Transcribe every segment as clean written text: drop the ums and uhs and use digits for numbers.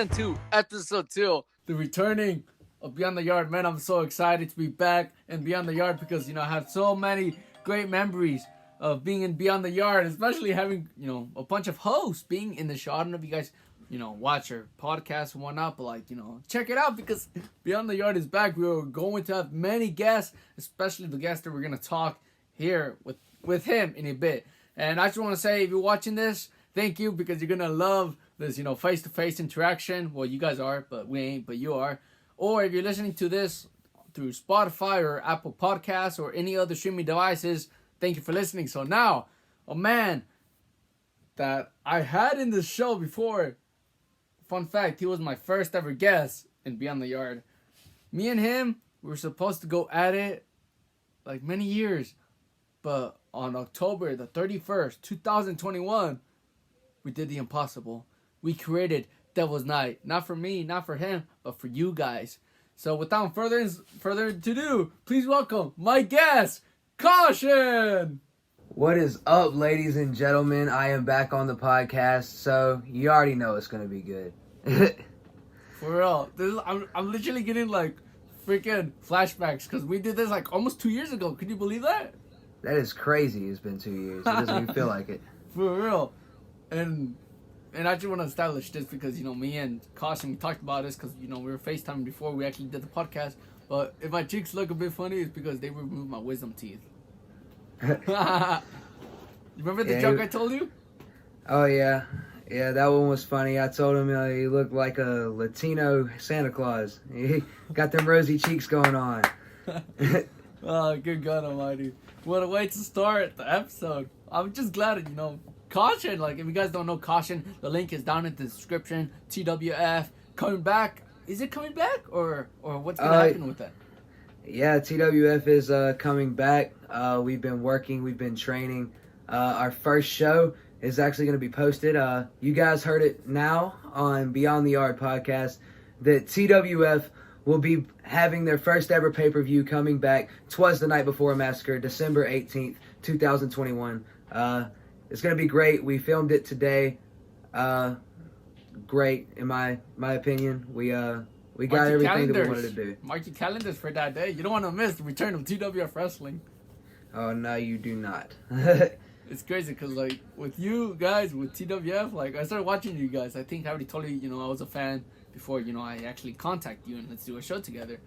Season 2, Episode 2, the returning of Beyond the Yard. Man, I'm so excited to be back in Beyond the Yard because, I have so many great memories of being in Beyond the Yard, especially having, a bunch of hosts being in the show. I don't know if you guys, watch our podcast and whatnot, but, check it out because Beyond the Yard is back. We are going to have many guests, especially the guest that we're going to talk here with him in a bit. And I just want to say, if you're watching this, thank you, because you're going to love this, face-to-face interaction. Well, you guys are, but we ain't, but you are. Or if you're listening to this through Spotify or Apple Podcasts or any other streaming devices, thank you for listening. So now, a man that I had in the show before, fun fact, he was my first ever guest in Beyond the Yard. Me and him, we were supposed to go at it like many years, but on October the 31st, 2021, we did the impossible. We created Devil's Night. Not for me, not for him, but for you guys. So without further ado, please welcome my guest, Caution! What is up, ladies and gentlemen? I am back on the podcast, so you already know it's going to be good. For real. I'm literally getting like freaking flashbacks because we did this like almost 2 years ago. Could you believe that? That is crazy. It's been 2 years. It doesn't even feel like it. For real. And I just want to establish this because, me and Caution, we talked about this because, we were FaceTiming before we actually did the podcast. But if my cheeks look a bit funny, it's because they removed my wisdom teeth. You remember the joke I told you? Oh, yeah. Yeah, that one was funny. I told him he looked like a Latino Santa Claus. He got them rosy cheeks going on. Oh, good God almighty. What a way to start the episode. I'm just glad that, Caution, like, if you guys don't know Caution, the link is down in the description. TWF, coming back. Is it coming back? Or what's going to happen with that? Yeah, TWF is coming back. We've been working. We've been training. Our first show is actually going to be posted. You guys heard it now on Beyond the Yard podcast that TWF will be having their first ever pay-per-view coming back. 'Twas the Night Before a Massacre, December 18th, 2021. It's going to be great. We filmed it today. Great, in my opinion. We got everything that we wanted to do. Mark your calendars for that day. You don't want to miss the return of TWF Wrestling. Oh, no, you do not. It's crazy because, like, with you guys, with TWF, like, I started watching you guys. I think I already told you, I was a fan before, I actually contact you and let's do a show together.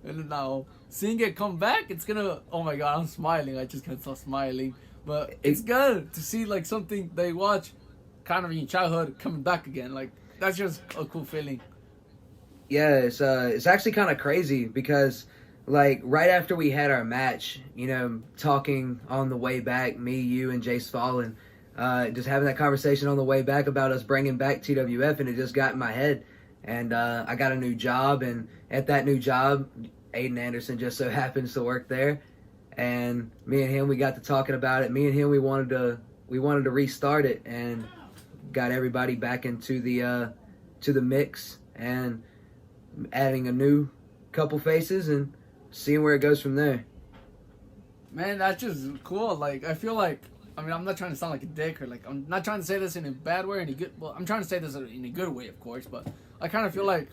And now, seeing it come back, it's gonna, oh my God, I'm smiling. I just can't stop smiling. But it's good to see, like, something they watch kind of in your childhood coming back again. Like, that's just a cool feeling. Yeah, it's actually kind of crazy because, like, right after we had our match, talking on the way back, me, you, and Jace Fallen, just having that conversation on the way back about us bringing back TWF, and it just got in my head. And I got a new job, and at that new job, Aiden Anderson just so happens to work there. And me and him, we got to talking about it. Me and him, we wanted to restart it and got everybody back into the to the mix and adding a new couple faces and seeing where it goes from there. Man, that's just cool. Like, I feel like, I'm not trying to sound like a dick or like, I'm not trying to say this in a bad way or in a good, well, I'm trying to say this in a good way, of course, but I kind of feel like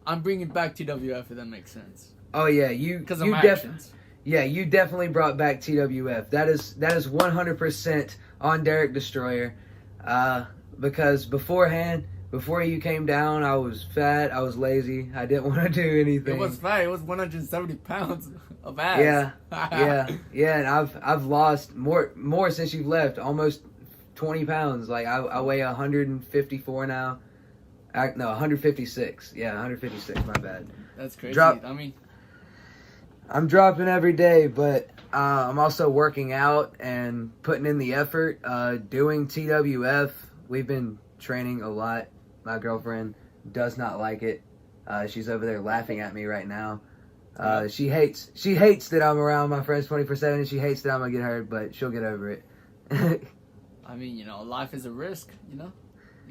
I'm bringing back TWF, if that makes sense. Oh yeah, because of my actions. Yeah, you definitely brought back TWF. That is 100% on Derrick Destroyer. Because beforehand, before you came down, I was fat, I was lazy, I didn't want to do anything. It was fat. It was 170 pounds of ass. Yeah. And I've lost more since you've left, almost 20 pounds. Like I weigh 154 now. No, 156. Yeah, 156. My bad. That's crazy. I'm dropping every day, but I'm also working out and putting in the effort. Doing TWF, we've been training a lot. My girlfriend does not like it. She's over there laughing at me right now. She hates that I'm around my friends 24/7, and she hates that I'm gonna get hurt, but she'll get over it. Life is a risk. You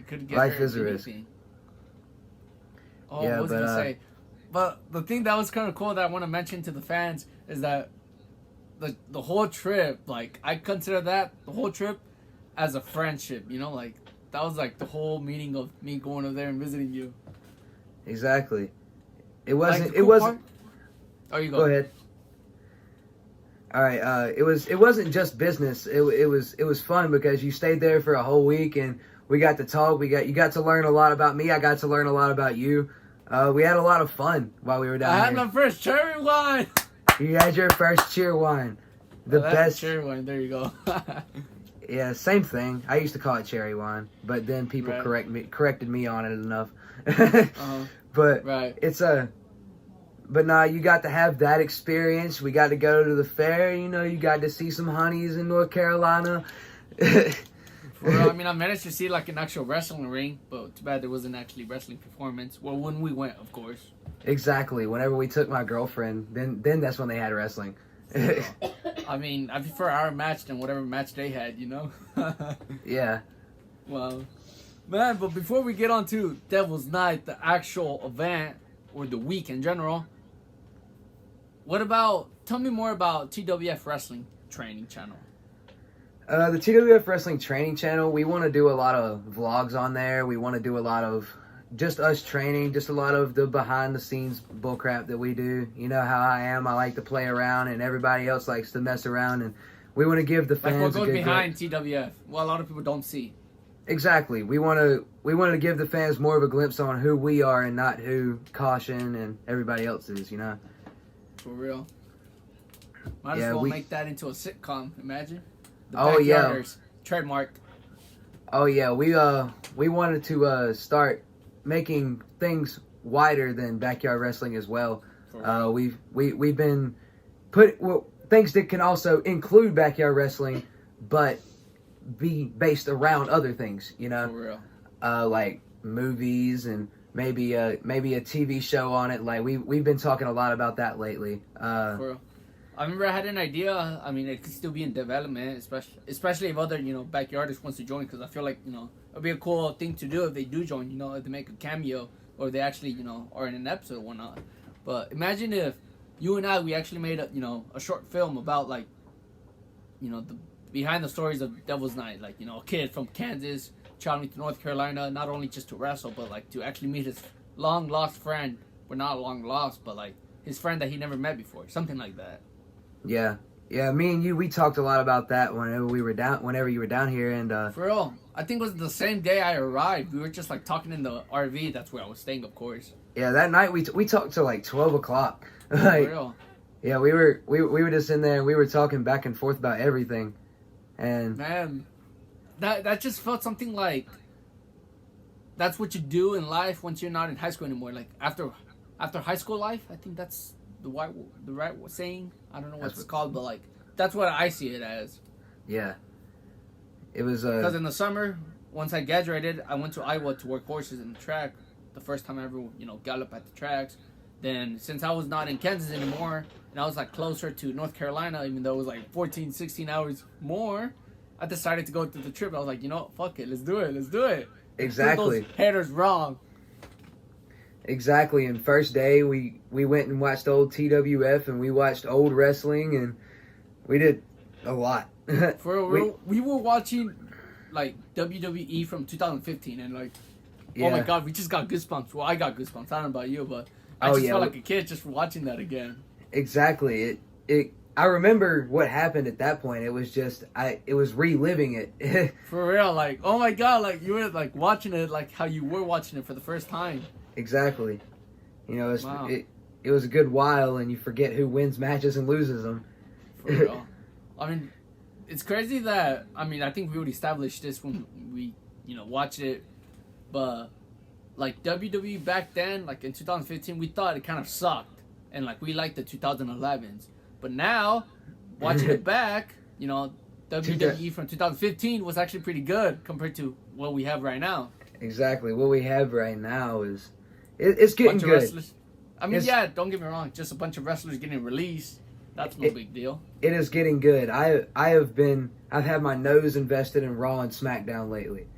could get life hurt. Life is a risk. Oh, yeah, what was I gonna say? But the thing that was kind of cool that I want to mention to the fans is that the whole trip, like, I consider that the whole trip as a friendship, like, that was like the whole meaning of me going over there and visiting you. Exactly. It Like, wasn't. the It cool wasn't. part- Oh, you go. Go ahead. All right. It wasn't just business. It was fun because you stayed there for a whole week and we got to talk. You got to learn a lot about me. I got to learn a lot about you. We had a lot of fun while we were down I there. had my first cherry wine. You had your first cheer wine. The That's best. cherry wine. There you go. Yeah, same thing. I used to call it cherry wine, but then people Right. corrected me on it enough. Uh-huh. But Right. but nah, you got to have that experience. We got to go to the fair. You know, you got to see some honeys in North Carolina. For real, I mean, I managed to see like an actual wrestling ring, but too bad there wasn't actually wrestling performance. Well, when we went, of course. Exactly. Whenever we took my girlfriend, then that's when they had wrestling. I mean, I prefer our match than whatever match they had, you know? Yeah. Well, man, but before we get on to Devil's Night, the actual event, or the week in general, tell me more about TWF Wrestling Training Channel. The TWF Wrestling Training Channel, we want to do a lot of vlogs on there. We want to do a lot of just us training, just a lot of the behind-the-scenes bullcrap that we do. You know how I am. I like to play around, and everybody else likes to mess around. And we want to give the fans Like what a goes good behind TWF, well, a lot of people don't see. Exactly. We want to give the fans more of a glimpse on who we are and not who Caution and everybody else is. You know. For real. Might Yeah, as well make that into a sitcom. Imagine. The Oh, yeah. Backyarders, trademark. Oh yeah, we wanted to start making things wider than backyard wrestling as well. We've been things that can also include backyard wrestling, but be based around other things. You know, For real. like movies and maybe a TV show on it. Like we've been talking a lot about that lately. For real. I remember I had an idea. I mean, it could still be in development, especially if other, backyardists wants to join, because I feel like, it'd be a cool thing to do if they do join, if they make a cameo, or they actually, are in an episode or whatnot. But imagine if you and we actually made a short film about, like, the behind the stories of Devil's Night. Like, a kid from Kansas traveling to North Carolina, not only just to wrestle, but, like, to actually meet his long-lost friend. Well, not long-lost, but, like, his friend that he never met before. Something like that. Yeah, me and you, we talked a lot about that whenever you were down here, and For real, I think it was the same day I arrived. We were just like talking in the RV. That's where I was staying, of course. yeah, that night we talked till like 12 o'clock. For Like, real, yeah, we were just in there and we were talking back and forth about everything, and man, that just felt something like that's what you do in life once you're not in high school anymore. Like after high school life, I think that's the right saying. I don't know what it's called, but like that's what I see it as. yeah, it was Because in the summer, once I graduated, I went to Iowa to work horses in the track. The first time I ever, gallop at the tracks. Then since I was not in Kansas anymore, and I was like closer to North Carolina, even though it was like 14, 16 hours more, I decided to go through the trip. I was like, fuck it, let's do it. exactly. Prove those haters wrong. Exactly, and first day we went and watched old TWF and we watched old wrestling and we did a lot. For real, we were watching like WWE from 2015 and like, Yeah. oh my god, we just got goosebumps. Well, I got goosebumps. I don't know about you, but I Oh, just yeah, felt like a kid just watching that again. Exactly. I remember what happened at that point. It was it was reliving it. For real, like, oh my god, like you were like watching it like how you were watching it for the first time. Exactly. Wow. It was a good while and you forget who wins matches and loses them. For real. I mean, it's crazy that, I think we would establish this when we, watched it, but like WWE back then, like in 2015, we thought it kind of sucked, and like we liked the 2011s, but now, watching it back, WWE from 2015 was actually pretty good compared to what we have right now. Exactly. What we have right now is it's getting good. Wrestlers. I mean, yeah, don't get me wrong, just a bunch of wrestlers getting released. That's no big deal. It is getting good. I've had my nose invested in Raw and SmackDown lately.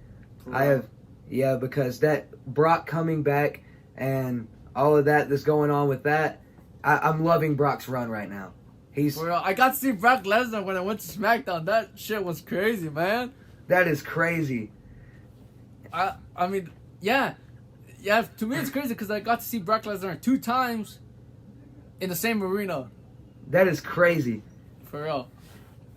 Because that Brock coming back and all of that's going on with that, I'm loving Brock's run right now. For real, I got to see Brock Lesnar when I went to SmackDown. That shit was crazy, man. That is crazy. I mean, yeah, Yeah, to me it's crazy because I got to see Brock Lesnar 2 times in the same arena. That is crazy. For real.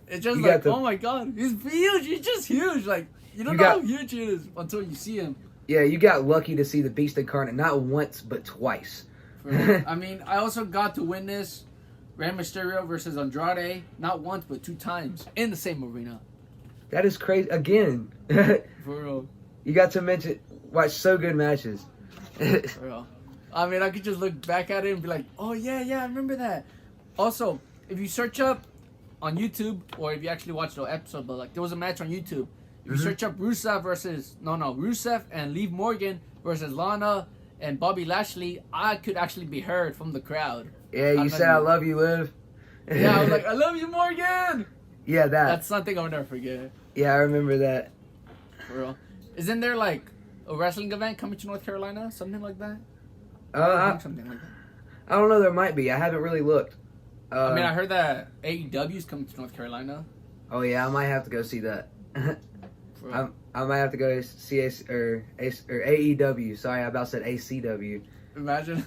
It's just You like, got the- oh my god, he's huge. He's just huge. Like, you don't You know got- how huge he is until you see him. Yeah, you got lucky to see the Beast Incarnate not once but twice. For real. I mean, I also got to witness Rey Mysterio versus Andrade not once but 2 times in the same arena. That is crazy. Again, For real. you got to watch so good matches. For real. I mean, I could just look back at it and be like, oh yeah, I remember that. Also, if you search up on YouTube, or if you actually watch the episode, but like there was a match on YouTube. If you search up Rusev and Liv Morgan versus Lana and Bobby Lashley, I could actually be heard from the crowd. Yeah, you said I love you, Liv. Yeah, I was like, I love you, Morgan. Yeah, That's something I'll never forget. Yeah, I remember that. For real. Isn't there like a wrestling event coming to North Carolina? Something like that? I Something like that. I don't know. There might be. I haven't really looked. I mean, I heard that AEW is coming to North Carolina. Oh yeah, I might have to go see that. For real. I might have to go see AEW. Sorry, I about said ACW. Imagine.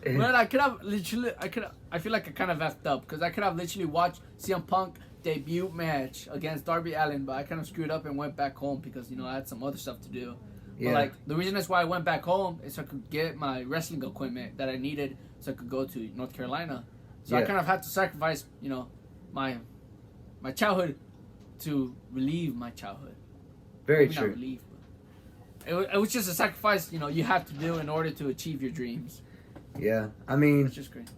Man, I feel like I kind of effed up because I could have literally watched CM Punk debut match against Darby Allin, but I kind of screwed up and went back home because, I had some other stuff to do. Yeah. But, like, the reason that's why I went back home is so I could get my wrestling equipment that I needed so I could go to North Carolina. So I kind of had to sacrifice, my childhood to relieve my childhood. Very Maybe true. Not relieve, but it was just a sacrifice, you have to do in order to achieve your dreams. Yeah, I mean, It's just great.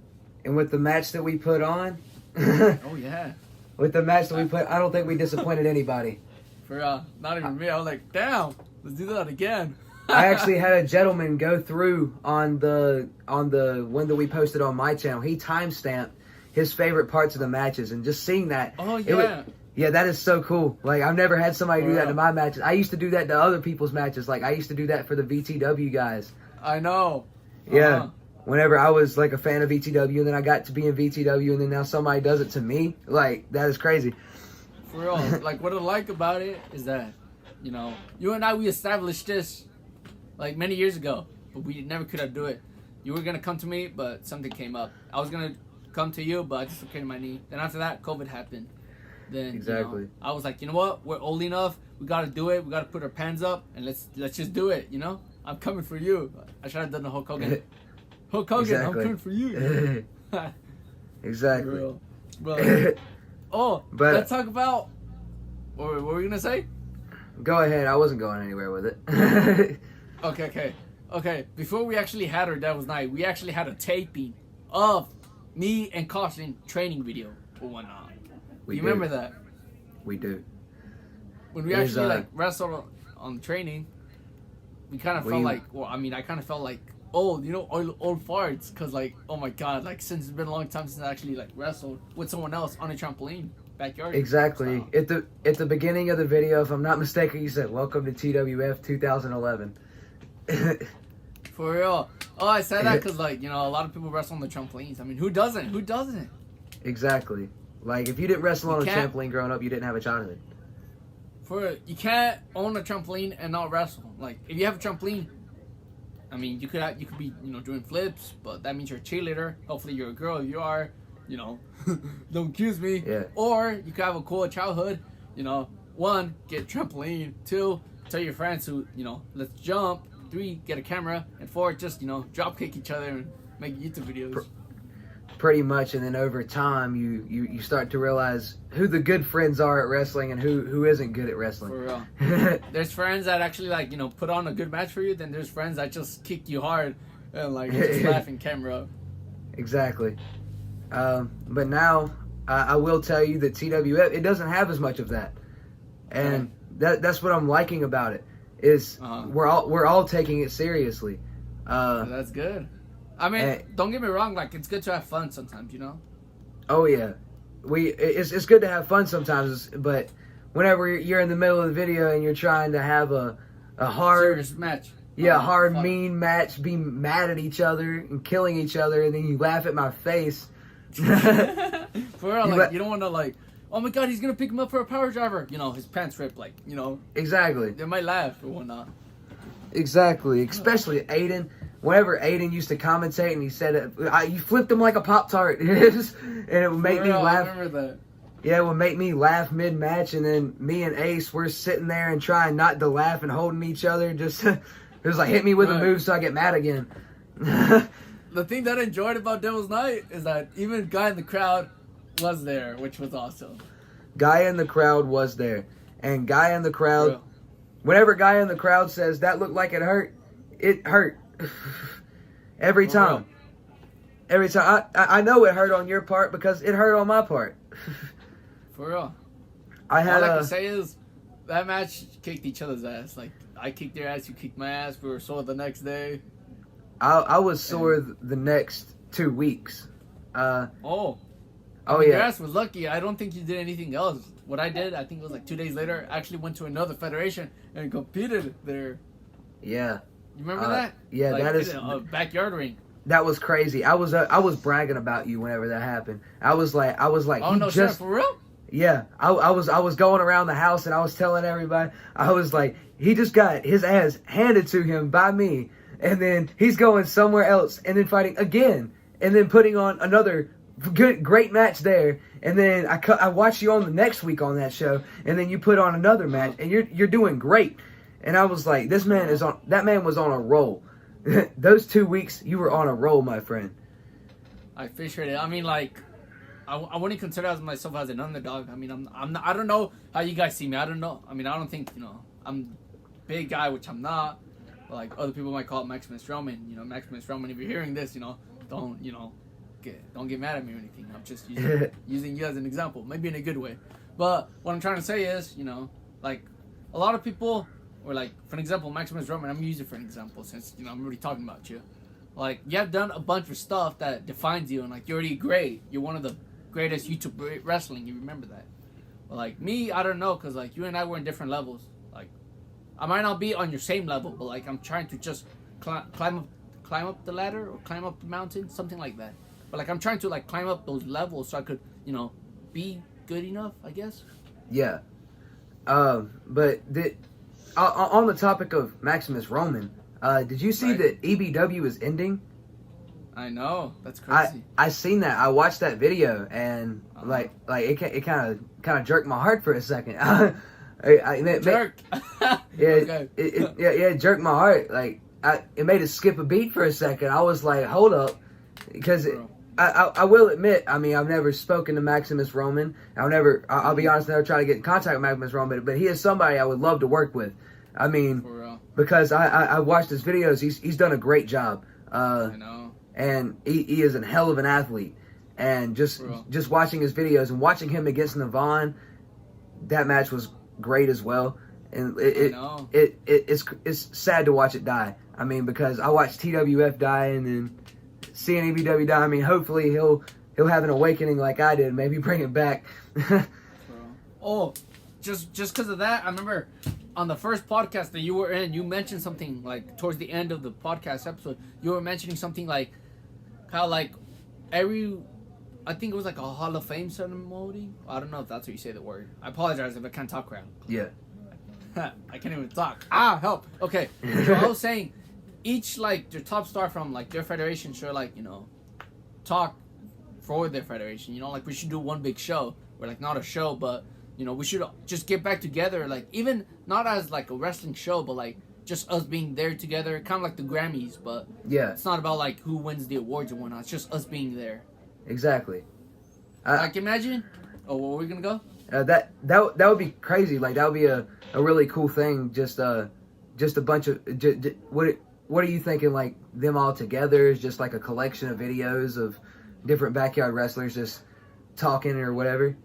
and with the match that we put on, Oh, yeah. with the match that we put, I don't think we disappointed anybody. For not even me. I was like, damn, let's do that again. I actually had a gentleman go through on the one that we posted on my channel. He timestamped his favorite parts of the matches, and just seeing that. Oh yeah. Yeah, that is so cool. Like, I've never had somebody do that Yeah. to my matches. I used to do that to other people's matches. Like, I used to do that for the VTW guys. I know. Yeah. Whenever I was like a fan of VTW, and then I got to be in VTW, and then now somebody does it to me. Like, that is crazy. For real. Like, what I like about it is that, you and I, we established this like many years ago, but we never could have do it. You were gonna come to me, but something came up. I was gonna come to you, but I dislocated my knee. Then after that, COVID happened. Then Exactly. I was like, you know what? We're old enough. We gotta do it. We gotta put our pants up and let's just do it. I'm coming for you. I should have done the Hulk Hogan. Hulk Hogan, Exactly. I'm coming for you. Exactly. Real. But, But- let's talk about. What were we gonna say? Go ahead. I wasn't going anywhere with it. Okay. Before we actually had our Devil's Night, we actually had a taping of me and Caution training video or whatnot. You remember that? We do. When we It is, actually wrestled on training, we kind of felt like. Well, I mean, I kind of felt like old, old farts, because oh my god, since it's been a long time since I actually wrestled with someone else on a trampoline backyard. Exactly. style. At the beginning of the video, if I'm not mistaken, you said, "Welcome to TWF 2011." For real. Oh, I said that because a lot of people wrestle on the trampolines. I mean, who doesn't? Exactly. Like, if you didn't wrestle on a can't- trampoline growing up, you didn't have a childhood. You can't own a trampoline and not wrestle. Like, if you have a trampoline, I mean, you could be doing flips, but that means you're a cheerleader. Hopefully, you're a girl. If you are, don't accuse me. Yeah. Or you could have a cool childhood. 1, get a trampoline. 2, tell your friends who let's jump. 3, get a camera. And 4, just drop kick each other and make YouTube videos. Pretty much, and then over time, you start to realize who the good friends are at wrestling and who isn't good at wrestling. For real. There's friends that actually put on a good match for you. Then there's friends that just kick you hard and just laughing camera. Exactly. But now I will tell you that TWF, it doesn't have as much of that, and that's what I'm liking about it. Is we're all taking it seriously. That's good. I mean, don't get me wrong. It's good to have fun sometimes, Oh yeah, it's good to have fun sometimes, but whenever you're in the middle of the video and you're trying to have a hard serious match. mean match, be mad at each other and killing each other, and then you laugh at my face. For real, you don't want to oh my god, he's gonna pick him up for a power driver. His pants ripped, Exactly. They might laugh or whatnot. Exactly, especially Aiden. Whenever Aiden used to commentate and he said it, you flipped him like a Pop-Tart. And it would make me laugh. I remember that. Yeah, it would make me laugh mid-match, and then me and Ace, we're sitting there and trying not to laugh and holding each other. Just, it was like, hit me with a move so I get mad again. The thing that I enjoyed about Devil's Night is that even Guy in the crowd was there, which was awesome. Guy in the crowd was there. And Guy in the crowd, whenever Guy in the crowd says, that looked like it hurt. Every time. Every time. I know it hurt on your part because it hurt on my part. For real. All I can say is that match kicked each other's ass. Like, I kicked their ass, you kicked my ass. We were sore the next day. I was sore the next 2 weeks. Your ass was lucky. I don't think you did anything else. What I did, I think it was like 2 days later, I actually went to another federation and competed there. Yeah. You remember that? Yeah, like, that is a backyard ring. That was crazy. I was bragging about you whenever that happened. I was like, oh no, shit, for real? Yeah, I was going around the house and I was telling everybody. I was like, he just got his ass handed to him by me, and then he's going somewhere else and then fighting again, and then putting on another great match there, and then I watched you on the next week on that show, and then you put on another match, and you're doing great. And I was like, that man was on a roll. Those 2 weeks, you were on a roll, my friend. I appreciate it. I mean, like, I wouldn't consider myself as an underdog. I mean, I'm not, I don't know how you guys see me. I don't know. I mean, I don't think, I'm a big guy, which I'm not. But, like, other people might call it Maximus Roman. Maximus Roman, if you're hearing this, don't get mad at me or anything. I'm just using you as an example, maybe in a good way. But what I'm trying to say is, like, a lot of people... Or like, for an example, Maximus Roman, I'm using for an example since, I'm already talking about you. Like, you have done a bunch of stuff that defines you, and like, you're already great. You're one of the greatest YouTube wrestling, you remember that. But like, me, I don't know, because like, you and I were in different levels. Like, I might not be on your same level, but like, I'm trying to just climb up the ladder, or climb up the mountain, something like that. But like, I'm trying to like, climb up those levels so I could, be good enough, I guess. Yeah. But on the topic of Maximus Roman, did you see that EBW is ending? I know, that's crazy. I seen that. I watched that video, and like it kind of jerked my heart for a second. Jerk. It jerked my heart. Like it made it skip a beat for a second. I was like, hold up, because I will admit, I mean, I've never spoken to Maximus Roman. I'll be honest, never tried to get in contact with Maximus Roman, but he is somebody I would love to work with. I mean, because I watched his videos, he's done a great job. I know. And he is a hell of an athlete. And just watching his videos and watching him against Navon, that match was great as well. And it's sad to watch it die. I mean, because I watched TWF die and then seeing EBW die. I mean, hopefully he'll have an awakening like I did. Maybe bring it back. Just because of that, I remember on the first podcast that you were in, you mentioned something like towards the end of the podcast episode. You were mentioning something like how like I think it was like a Hall of Fame ceremony. I don't know if that's what you say the word. I apologize if I can't talk right. Yeah. I can't even talk. Help. Okay. So I was saying each like your top star from like their federation should like, talk for their federation. Like we should do one big show. Or like not a show, but we should just get back together, like even not as like a wrestling show, but like just us being there together, kind of like the Grammys, but yeah, it's not about like who wins the awards and whatnot. It's just us being there. Exactly. Like imagine. Oh, where are we gonna go? That would be crazy. Like that would be a really cool thing. Just a bunch of what are you thinking? Like them all together is just like a collection of videos of different backyard wrestlers just talking or whatever.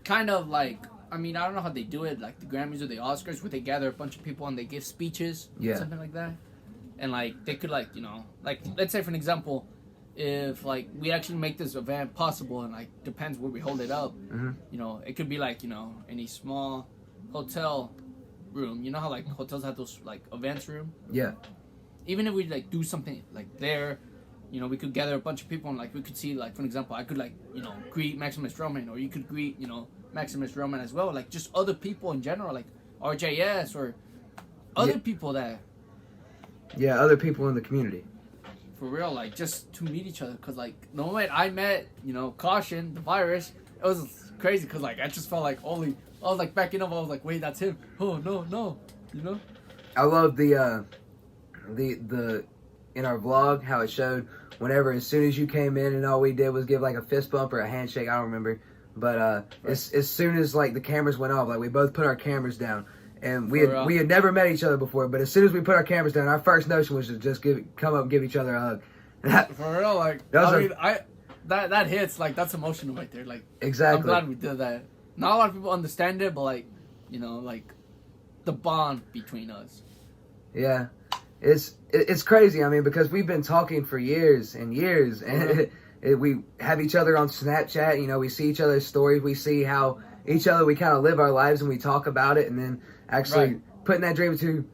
Kind of like, I mean, I don't know how they do it, like the Grammys or the Oscars, where they gather a bunch of people and they give speeches, something like that. And like they could like, like let's say for an example, if like we actually make this event possible, and like depends where we hold it up, it could be like any small hotel room. You know how like hotels have those like events room. Yeah. Even if we like do something like there. We could gather a bunch of people and, like, we could see, like, for example, I could, like, greet Maximus Roman, or you could greet, Maximus Roman as well. Like, just other people in general, like RJS or other people that Yeah, other people in the community. For real, like, just to meet each other. Because, like, the moment I met, Caution, the virus, it was crazy. Because, like, I just felt like, I was, like, backing up. I was like, wait, that's him. Oh, no. I love the in our vlog, how it showed whenever, as soon as you came in and all we did was give, like, a fist bump or a handshake. I don't remember. But right. as soon as, like, the cameras went off, like, we both put our cameras down. And we had never met each other before, but as soon as we put our cameras down, our first notion was to just come up and give each other a hug. For real, like, that hits, like, that's emotional right there. Like, exactly. I'm glad we did that. Not a lot of people understand it, but, like, like, the bond between us. Yeah, it's crazy. I mean, because we've been talking for years and years, and we have each other on Snapchat. We see each other's stories. We see how we kind of live our lives, and we talk about it, and then actually putting that dream into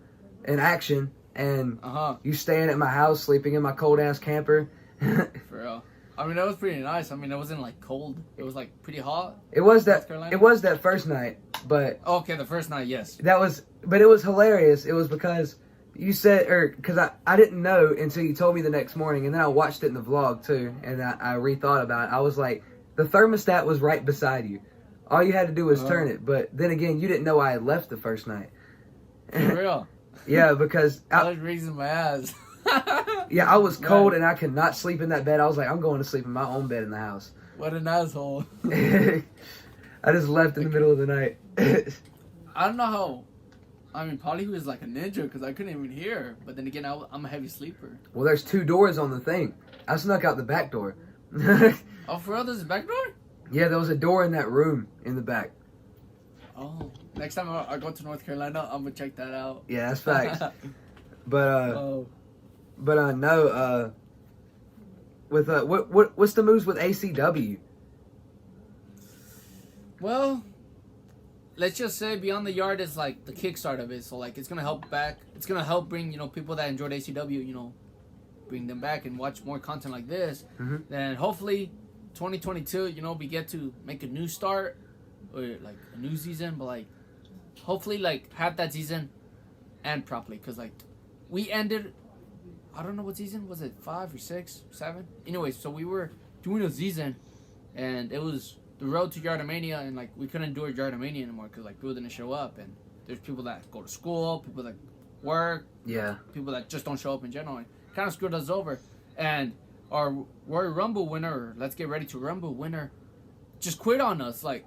an action. And you staying at my house, sleeping in my cold ass camper. For real. I mean, that was pretty nice. I mean, it wasn't like cold. It was like pretty hot. It was that first night, but okay, the first night, yes. But it was hilarious. It was because you said, because I didn't know until you told me the next morning, and then I watched it in the vlog too, and I rethought about it. I was like, the thermostat was right beside you. All you had to do was turn it. But then again, you didn't know I had left the first night. For real? Yeah, because I was raising my ass. Yeah, I was cold and I could not sleep in that bed. I was like, I'm going to sleep in my own bed in the house. What an asshole. I just left in the middle of the night. I don't know how. I mean, probably he was like a ninja because I couldn't even hear. But then again, I'm a heavy sleeper. Well, there's 2 doors on the thing. I snuck out the back door. Oh, for real? There's a back door? Yeah, there was a door in that room in the back. Oh, next time I go to North Carolina, I'm gonna check that out. Yeah, that's facts. But no. With what's the moves with ACW? Well, let's just say Beyond the Yard is like the kickstart of it. So like it's gonna help back. It's gonna help bring people that enjoyed ACW, bring them back and watch more content like this. Mm-hmm. Then hopefully 2022, we get to make a new start or like a new season, but like hopefully like have that season end properly, because like we ended, I don't know what season was it, 5 or 6, 7. Anyways, so we were doing a season and it was the road to Yardmania, and like we couldn't do a Yardmania anymore because like people didn't show up, and there's people that go to school, people that work, people that just don't show up in general. It kind of screwed us over. And our Royal Rumble winner, Let's Get Ready to Rumble winner, just quit on us. Like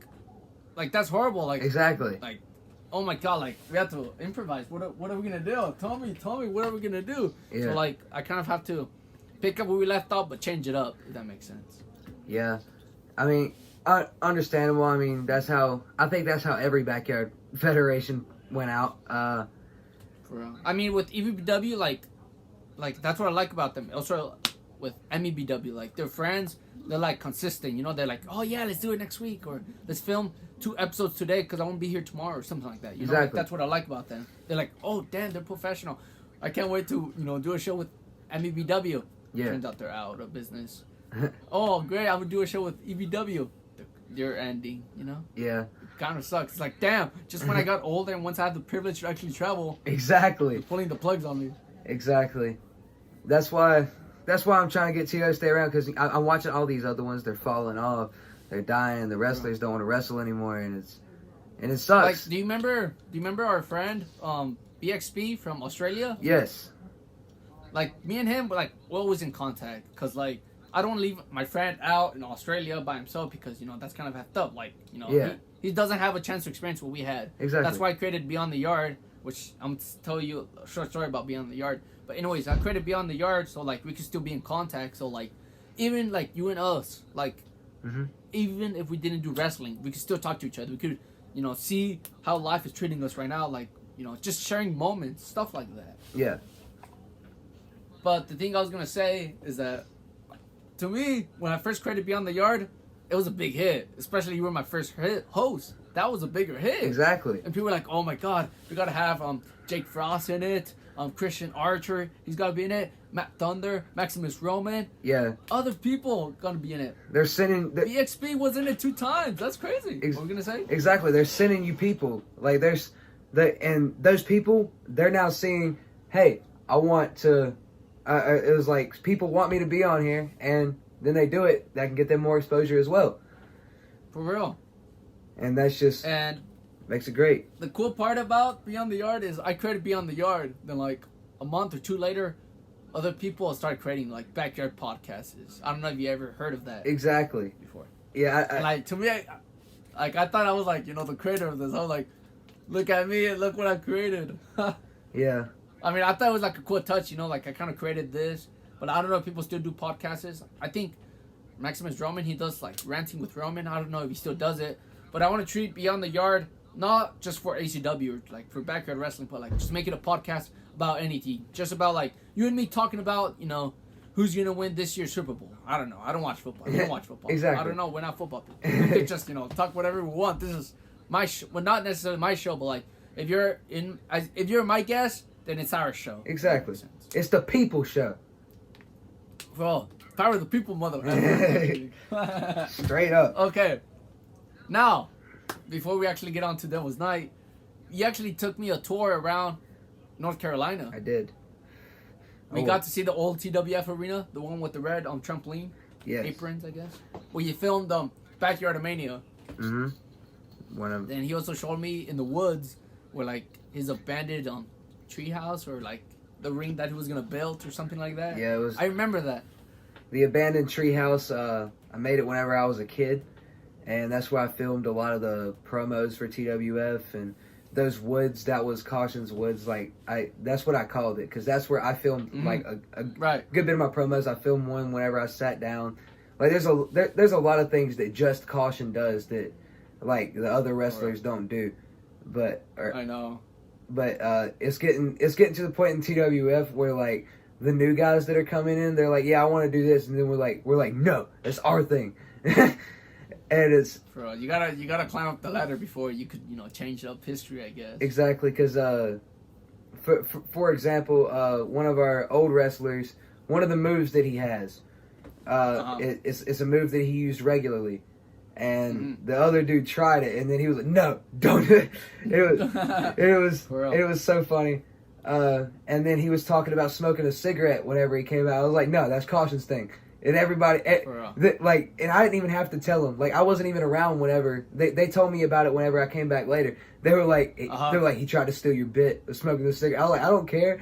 that's horrible. Like exactly. Like, oh my god, like we have to improvise. What are we gonna do? Tell me, what are we gonna do? Yeah. So like I kind of have to pick up where we left off, but change it up. If that makes sense. Yeah, I mean, understandable. I mean, I think that's how every backyard federation went out. For real. I mean, with EBW, like that's what I like about them. Also, with MEBW, like they're friends. They're like consistent. They're like, oh yeah, let's do it next week, or let's film 2 episodes today because I won't be here tomorrow, or something like that. Exactly. Like, that's what I like about them. They're like, oh damn, they're professional. I can't wait to do a show with MEBW. Yeah. Turns out they're out of business. Oh great, I would do a show with EBW. They're ending. Yeah. Kind of sucks. It's like, damn, just when I got older and once I had the privilege to actually travel. Exactly. Pulling the plugs on me. Exactly. That's why I'm trying to get TO to stay around, because I'm watching all these other ones. They're falling off. They're dying. The wrestlers don't want to wrestle anymore, and it sucks. Like, do you remember our friend BXP from Australia? Yes. Like me and him, we're always in contact, because like I don't leave my friend out in Australia by himself, because that's kind of effed up. Like he doesn't have a chance to experience what we had. Exactly. That's why I created Beyond the Yard, which I'm telling you a short story about Beyond the Yard. But anyways, I created Beyond the Yard so like we could still be in contact. So like even like you and us, like even if we didn't do wrestling, we could still talk to each other. We could see how life is treating us right now. Like just sharing moments, stuff like that. Yeah. But the thing I was gonna say is that to me, when I first created Beyond the Yard, it was a big hit. Especially you were my first host. That was a bigger hit. Exactly. And people were like, oh my god, we gotta have Jake Frost in it. Christian Archer, he's got to be in it. Matt Thunder, Maximus Roman. Yeah. Other people gonna be in it. They're sending... BXP was in it 2 times. That's crazy. What are we gonna say? Exactly. They're sending you people. Like, and those people, they're now seeing, hey, I want to. It was like people want me to be on here, and then they do it. That can get them more exposure as well. For real. And that's just makes it great. The cool part about Beyond the Yard is I created Beyond the Yard. Then like a month or two later, other people start creating like backyard podcasts. I don't know if you ever heard of that. Exactly. Before. Yeah. Like to me, I thought I was like the creator of this. I was like, look at me and look what I created. Yeah. I mean, I thought it was like a cool touch. Like I kind of created this, but I don't know if people still do podcasts. I think Maximus Roman, he does like ranting with Roman. I don't know if he still does it, but I want to treat Beyond the Yard not just for ACW or like for backyard wrestling, but like just make it a podcast about anything, just about like you and me talking about who's gonna win this year's Super Bowl. I don't know. I don't watch football. You don't watch football. Exactly. I don't know. We're not football people. We could just talk whatever we want. This is my well, not necessarily my show, but like if you're my guest, then it's our show. Exactly. It's the people show. Bro, power of the people, mother. Straight up. Okay. Now, before we actually get on to Devil's Night, you actually took me a tour around North Carolina. I did. We got to see the old TWF arena, the one with the red trampoline aprons, I guess. Where you filmed Backyard Mania. Mm-hmm. Then he also showed me in the woods where like his abandoned treehouse or like the ring that he was gonna build or something like that. Yeah, it was. I remember that. The abandoned treehouse. I made it whenever I was a kid, and that's where I filmed a lot of the promos for TWF and those woods. That was Caution's Woods. Like that's what I called it because that's where I filmed like a good bit of my promos. I filmed one whenever I sat down. Like there's a lot of things that just Caution does that like the other wrestlers don't do. But I know. But it's getting to the point in TWF where like the new guys that are coming in, they're like, yeah, I want to do this, and then we're like, no, it's our thing. And it's bro, you gotta climb up the ladder before you could change up history, I guess. Exactly, because for example, one of our old wrestlers, one of the moves that he has, it's a move that he used regularly. And the other dude tried it, and then he was like, "No, don't." It was so funny. And then he was talking about smoking a cigarette whenever he came out. I was like, "No, that's Caution's thing." And everybody, and I didn't even have to tell them. Like I wasn't even around whenever they told me about it. Whenever I came back later, they were like, he tried to steal your bit of smoking the cigarette. I was like, I don't care.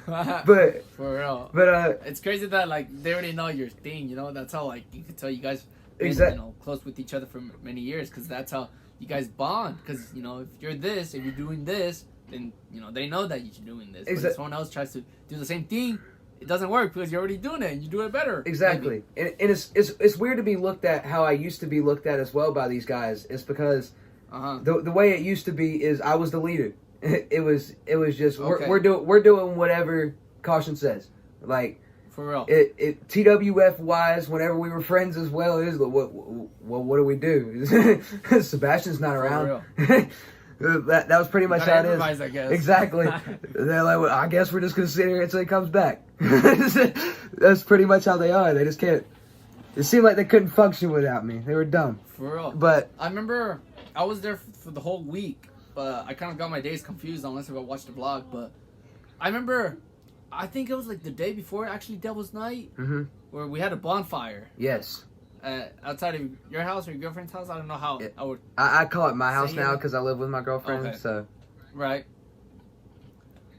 But for real, it's crazy that like they already know your thing. That's how like you could tell you guys. Been, close with each other for many years because that's how you guys bond. Because if you're doing this, then they know that you're doing this. But if someone else tries to do the same thing, it doesn't work because you're already doing it and you do it better. Exactly, and it's weird to be looked at how I used to be looked at as well by these guys. It's because the way it used to be is I was the leader. It was just we're doing whatever Caution says. Like. For real. It TWF wise, whenever we were friends as well, it is what do we do? Sebastian's not around. that was pretty much how it is. I guess. Exactly. They're like, well, I guess we're just gonna sit here until he comes back. That's pretty much how they are. They just can't. It seemed like they couldn't function without me. They were dumb. For real. But I remember I was there for the whole week, but I kind of got my days confused unless if I watched the vlog. But I remember. I think it was like the day before actually Devil's Night, where we had a bonfire. Yes. Outside of your house or your girlfriend's house, I don't know how. I call it my house now because I live with my girlfriend. Okay. So. Right.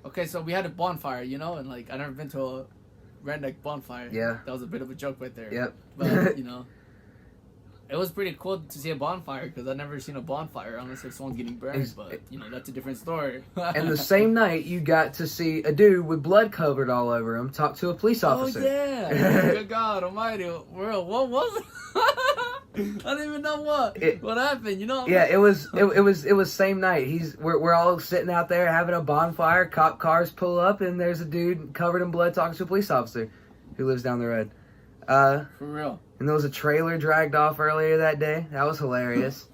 Okay, so we had a bonfire, and like I never been to a redneck bonfire. Yeah. That was a bit of a joke right there. Yep. But it was pretty cool to see a bonfire because I've never seen a bonfire unless if someone's getting burned. But that's a different story. And the same night, you got to see a dude with blood covered all over him talk to a police officer. Oh yeah! Good God Almighty! World, what was it? I don't even know what happened. Yeah, it was same night. We're all sitting out there having a bonfire. Cop cars pull up, and there's a dude covered in blood talking to a police officer who lives down the road. For real. And there was a trailer dragged off earlier that day. That was hilarious.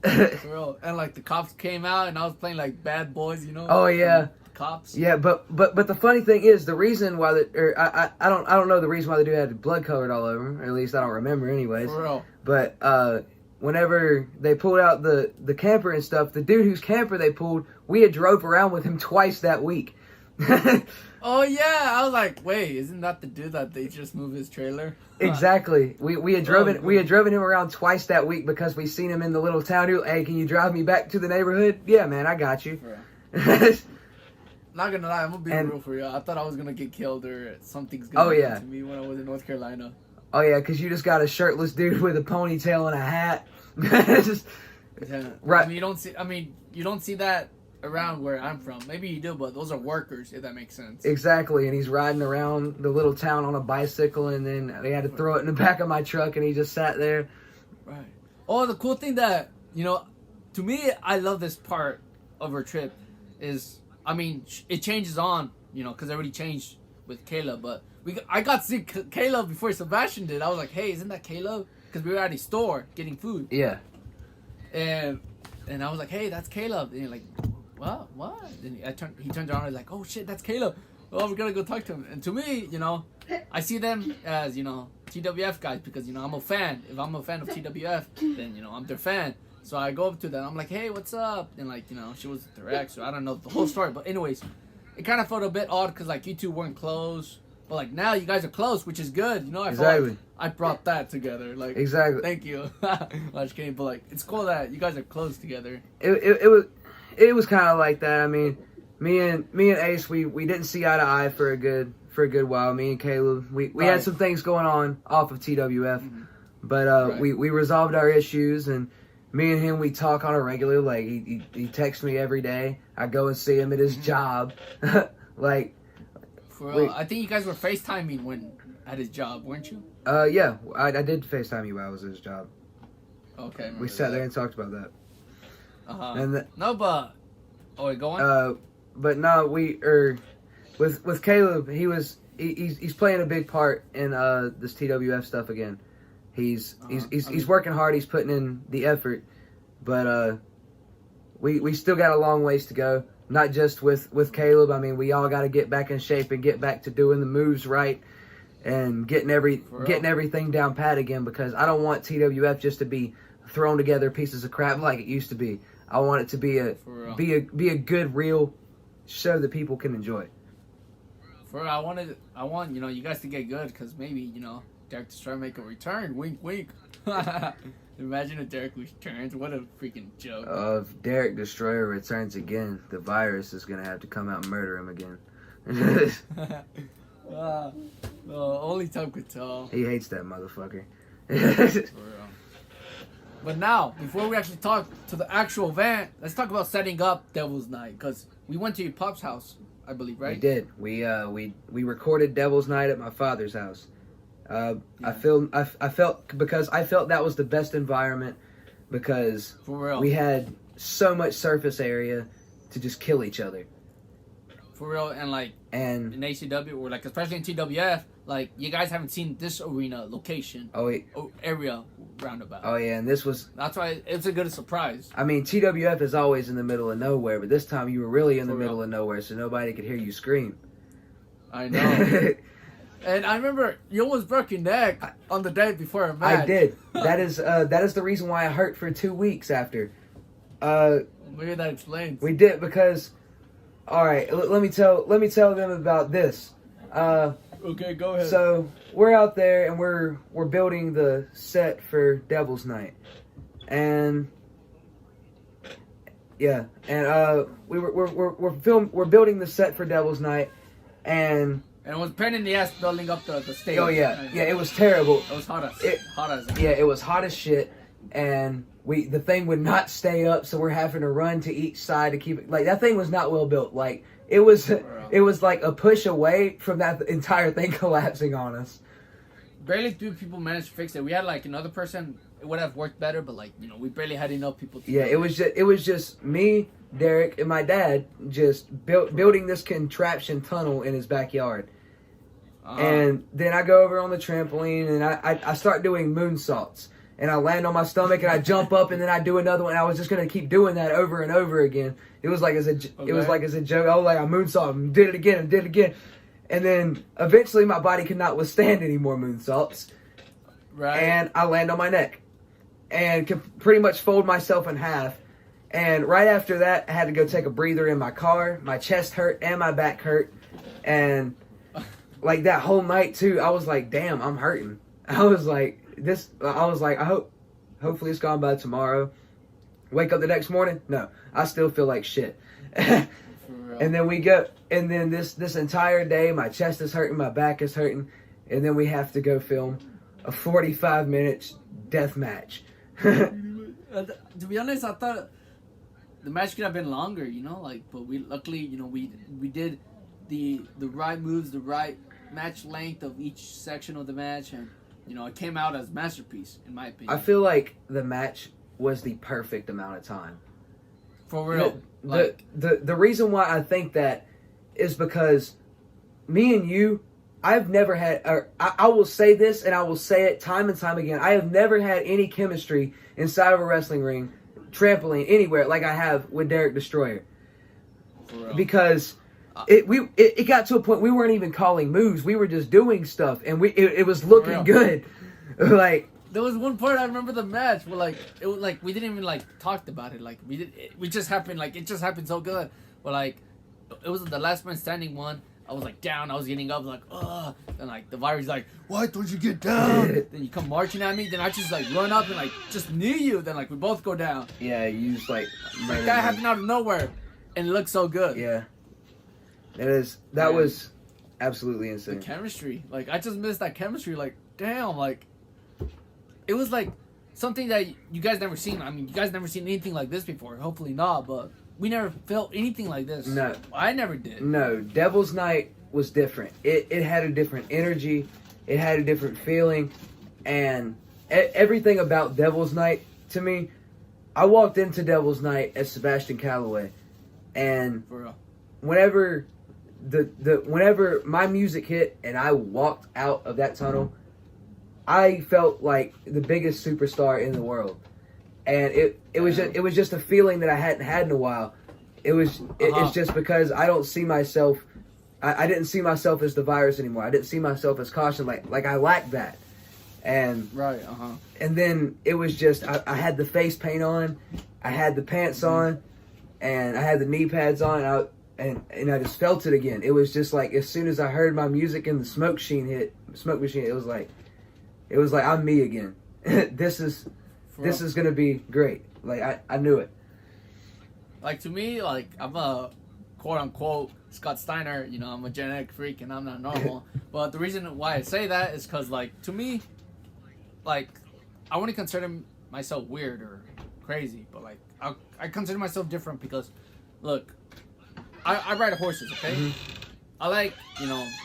For real. And like the cops came out and I was playing like Bad Boys, Oh yeah. Cops. Yeah, but the funny thing is the reason why I don't know the reason why the dude had blood covered all over him, or at least I don't remember anyways. For real. But whenever they pulled out the camper and stuff, the dude whose camper they pulled, we had drove around with him twice that week. Oh yeah, I was like, wait, isn't that the dude that they just moved his trailer? Exactly. We had driven him around twice that week because we seen him in the little town. Hey, can you drive me back to the neighborhood? Yeah, man, I got you. Not gonna lie, I'm gonna be real for you. I thought I was gonna get killed or something's gonna happen to me when I was in North Carolina. Oh yeah, because you just got a shirtless dude with a ponytail and a hat. Right. I mean, you don't see that around where I'm from. Maybe you do, but those are workers, if that makes sense. Exactly, and he's riding around the little town on a bicycle, and then they had to throw it in the back of my truck, and he just sat there. Right. Oh, the cool thing that, to me, I love this part of our trip is, I mean, it changes on, because I already changed with Caleb, but I got to see Caleb before Sebastian did. I was like, hey, isn't that Caleb? Because we were at a store getting food. Yeah. And I was like, hey, that's Caleb. And you're like, what? And he turns around and he's like, oh shit, that's Caleb. Well, we're gonna go talk to him. And to me, I see them as, TWF guys because, I'm a fan. If I'm a fan of TWF, then, I'm their fan. So I go up to them. I'm like, hey, what's up? And like, she was their ex, so I don't know the whole story. But anyways, it kind of felt a bit odd because like you two weren't close. But like now you guys are close, which is good. I feel like I brought that together. Like exactly. Thank you. I'm just kidding, but like it's cool that you guys are close together. It was kind of like that. I mean, me and Ace, we didn't see eye to eye for a good while. Me and Caleb, we had some things going on off of TWF, but we resolved our issues, and me and him, we talk on a regular. Like he texts me every day. I go and see him at his job. Like, for real, I think you guys were FaceTiming at his job, weren't you? Yeah, I did FaceTime you while I was at his job. Okay. We sat there and talked about that. And go on. But no, with Caleb, he's playing a big part in this TWF stuff again. He's working hard. He's putting in the effort, but we still got a long ways to go. Not just with Caleb. I mean, we all got to get back in shape and get back to doing the moves right and getting everything down pat again. Because I don't want TWF just to be thrown together pieces of crap like it used to be. I want it to be a good real show that people can enjoy. I want you guys to get good because maybe Derrick Destroyer make a return. Wink, wink. Imagine if Derrick returns. What a freaking joke. If Derrick Destroyer returns again, the virus is gonna have to come out and murder him again. Only time could tell. He hates that motherfucker. But now, before we actually talk to the actual event, let's talk about setting up Devil's Night. Because we went to your pop's house, I believe, right? We did. We recorded Devil's Night at my father's house. I felt because I felt that was the best environment because we had so much surface area to just kill each other. For real, and in ACW or like especially in TWF, like you guys haven't seen this arena location. Area roundabout. Oh yeah, and that's why it's a good surprise. I mean, TWF is always in the middle of nowhere, but this time you were really in the middle of nowhere, so nobody could hear you scream. I know. And I remember you almost broke your neck on the day before a match. I did. That is the reason why I hurt for 2 weeks after. Maybe that explains. We did because. All right, let me tell them about this. Okay, go ahead. So we're out there and we're building the set for Devil's Night, and yeah, and we're building the set for Devil's Night, and it was pain in the ass building up the stage. Oh yeah, it was terrible. It was hot as yeah, it was hot as shit, and the thing would not stay up, so we're having to run to each side to keep it. Like that thing was not well built. Like it was like a push away from that entire thing collapsing on us. Barely 2 people managed to fix it. We had like another person. It would have worked better, but like we barely had enough people. It was just me, Derrick, and my dad just building this contraption tunnel in his backyard. And then I go over on the trampoline and I start doing moonsaults. And I land on my stomach and I jump up and then I do another one. I was just gonna keep doing that over and over again. It was like as a joke. I was like I moonsault and did it again, and then eventually my body could not withstand any more moonsaults. Right. And I land on my neck and can pretty much fold myself in half. And right after that, I had to go take a breather in my car. My chest hurt and my back hurt. And like that whole night too, I was like, damn, I'm hurting. I was like, hopefully it's gone by tomorrow. Wake up the next morning, no, I still feel like shit. And then this entire day, my chest is hurting, my back is hurting, and then we have to go film a 45 minutes death match. To be honest, I thought the match could have been longer, but we luckily, we did the right moves, the right match length of each section of the match, and it came out as masterpiece in my opinion. I feel like the match was the perfect amount of time. For real. The reason why I think that is because me and you, I've never had, I will say this and I will say it time and time again, I have never had any chemistry inside of a wrestling ring, trampoline, anywhere like I have with Derrick Destroyer. For real. Because it got to a point we weren't even calling moves, we were just doing stuff, and it was looking good. Like, there was one part I remember the match where it was we didn't even talked about it, we just happened, it just happened so good, but it was the last man standing one. I was down, I was getting up ugh, and the virus why don't you get down? Then you come marching at me, then I just run up and just knee you, then we both go down. Yeah, you just that guy happened out of nowhere and it looked so good. Yeah, that was absolutely insane. The chemistry, I just missed that chemistry. Damn, it was something that you guys never seen. I mean, you guys never seen anything like this before. Hopefully not, but we never felt anything like this. No. I never did. No, Devil's Night was different. It had a different energy. It had a different feeling. And everything about Devil's Night, to me, I walked into Devil's Night as Sebastian Calloway. And For real. whenever whenever my music hit and I walked out of that tunnel, I felt like the biggest superstar in the world. And it was just a feeling that I hadn't had in a while. It's just because I don't see myself, I didn't see myself as the virus anymore. I didn't see myself as Caution. Like I lacked that. And right, and then it was just I had the face paint on, I had the pants on, and I had the knee pads on, and I just felt it again. It was just as soon as I heard my music and the smoke machine hit, it was like I'm me again. This is gonna be great. I knew it. To me, I'm a quote unquote Scott Steiner. I'm a genetic freak and I'm not normal. But the reason why I say that is because to me, I wouldn't consider myself weird or crazy, but I consider myself different because, look, I ride horses, okay? Mm-hmm. I like,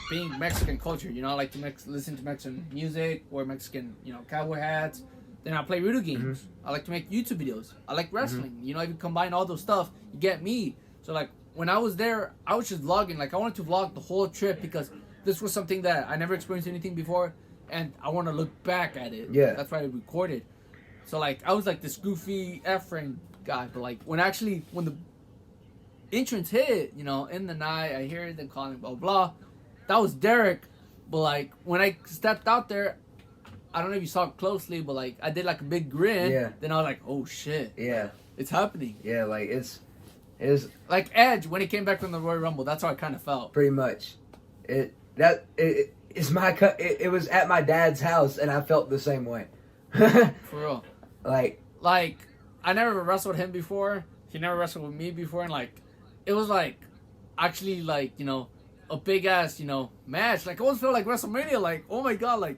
being Mexican culture. I like to listen to Mexican music, wear Mexican, cowboy hats. Then I play video games. Mm-hmm. I like to make YouTube videos. I like wrestling. Mm-hmm. If you combine all those stuff, you get me. So when I was there, I was just vlogging. I wanted to vlog the whole trip because this was something that I never experienced anything before, and I want to look back at it. Yeah. That's why I recorded. So I was this goofy F-frame guy, but when the entrance hit, in the night, I hear them calling blah blah. That was Derrick, but when I stepped out there, I don't know if you saw it closely, but I did a big grin. Yeah. Then I was oh shit. Yeah. It's happening. Yeah, it's like Edge when he came back from the Royal Rumble. That's how I kind of felt. Pretty much. It was at my dad's house, and I felt the same way. For real. I never wrestled him before. He never wrestled with me before, and it was actually a big ass match. I always felt like WrestleMania. Oh my god,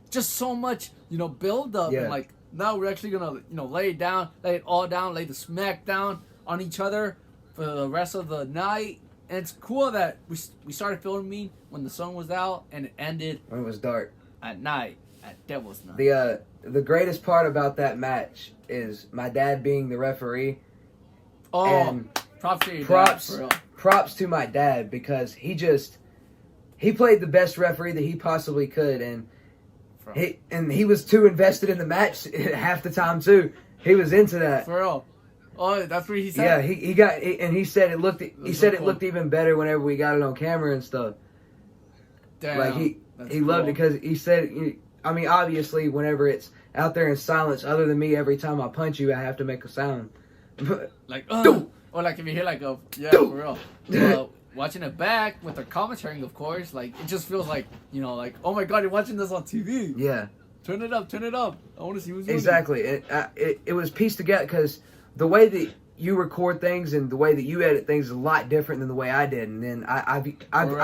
just so much build up. Yeah. And now we're actually gonna lay it all down, lay the smack down on each other for the rest of the night. And it's cool that we started filming when the sun was out and it ended when it was dark at night at Devil's Night. The greatest part about that match is my dad being the referee. Oh, and props to your dad, for real. Props to my dad because he played the best referee that he possibly could, and he was too invested in the match half the time too. He was into that. For real. Oh, that's what he said. Yeah, he said it looked. He said it looked even better whenever we got it on camera and stuff. Damn. He loved it because he said. I mean, obviously, whenever it's out there in silence, other than me, every time I punch you, I have to make a sound. Like, or like if you hear like a for real. Watching it back with the commentary, of course, like it just feels like, you know, like, oh my god, you're watching this on TV. Yeah. Turn it up. I want to see who's winning. Exactly. It was pieced together because the way that you record things and the way that you edit things is a lot different than the way I did. And then I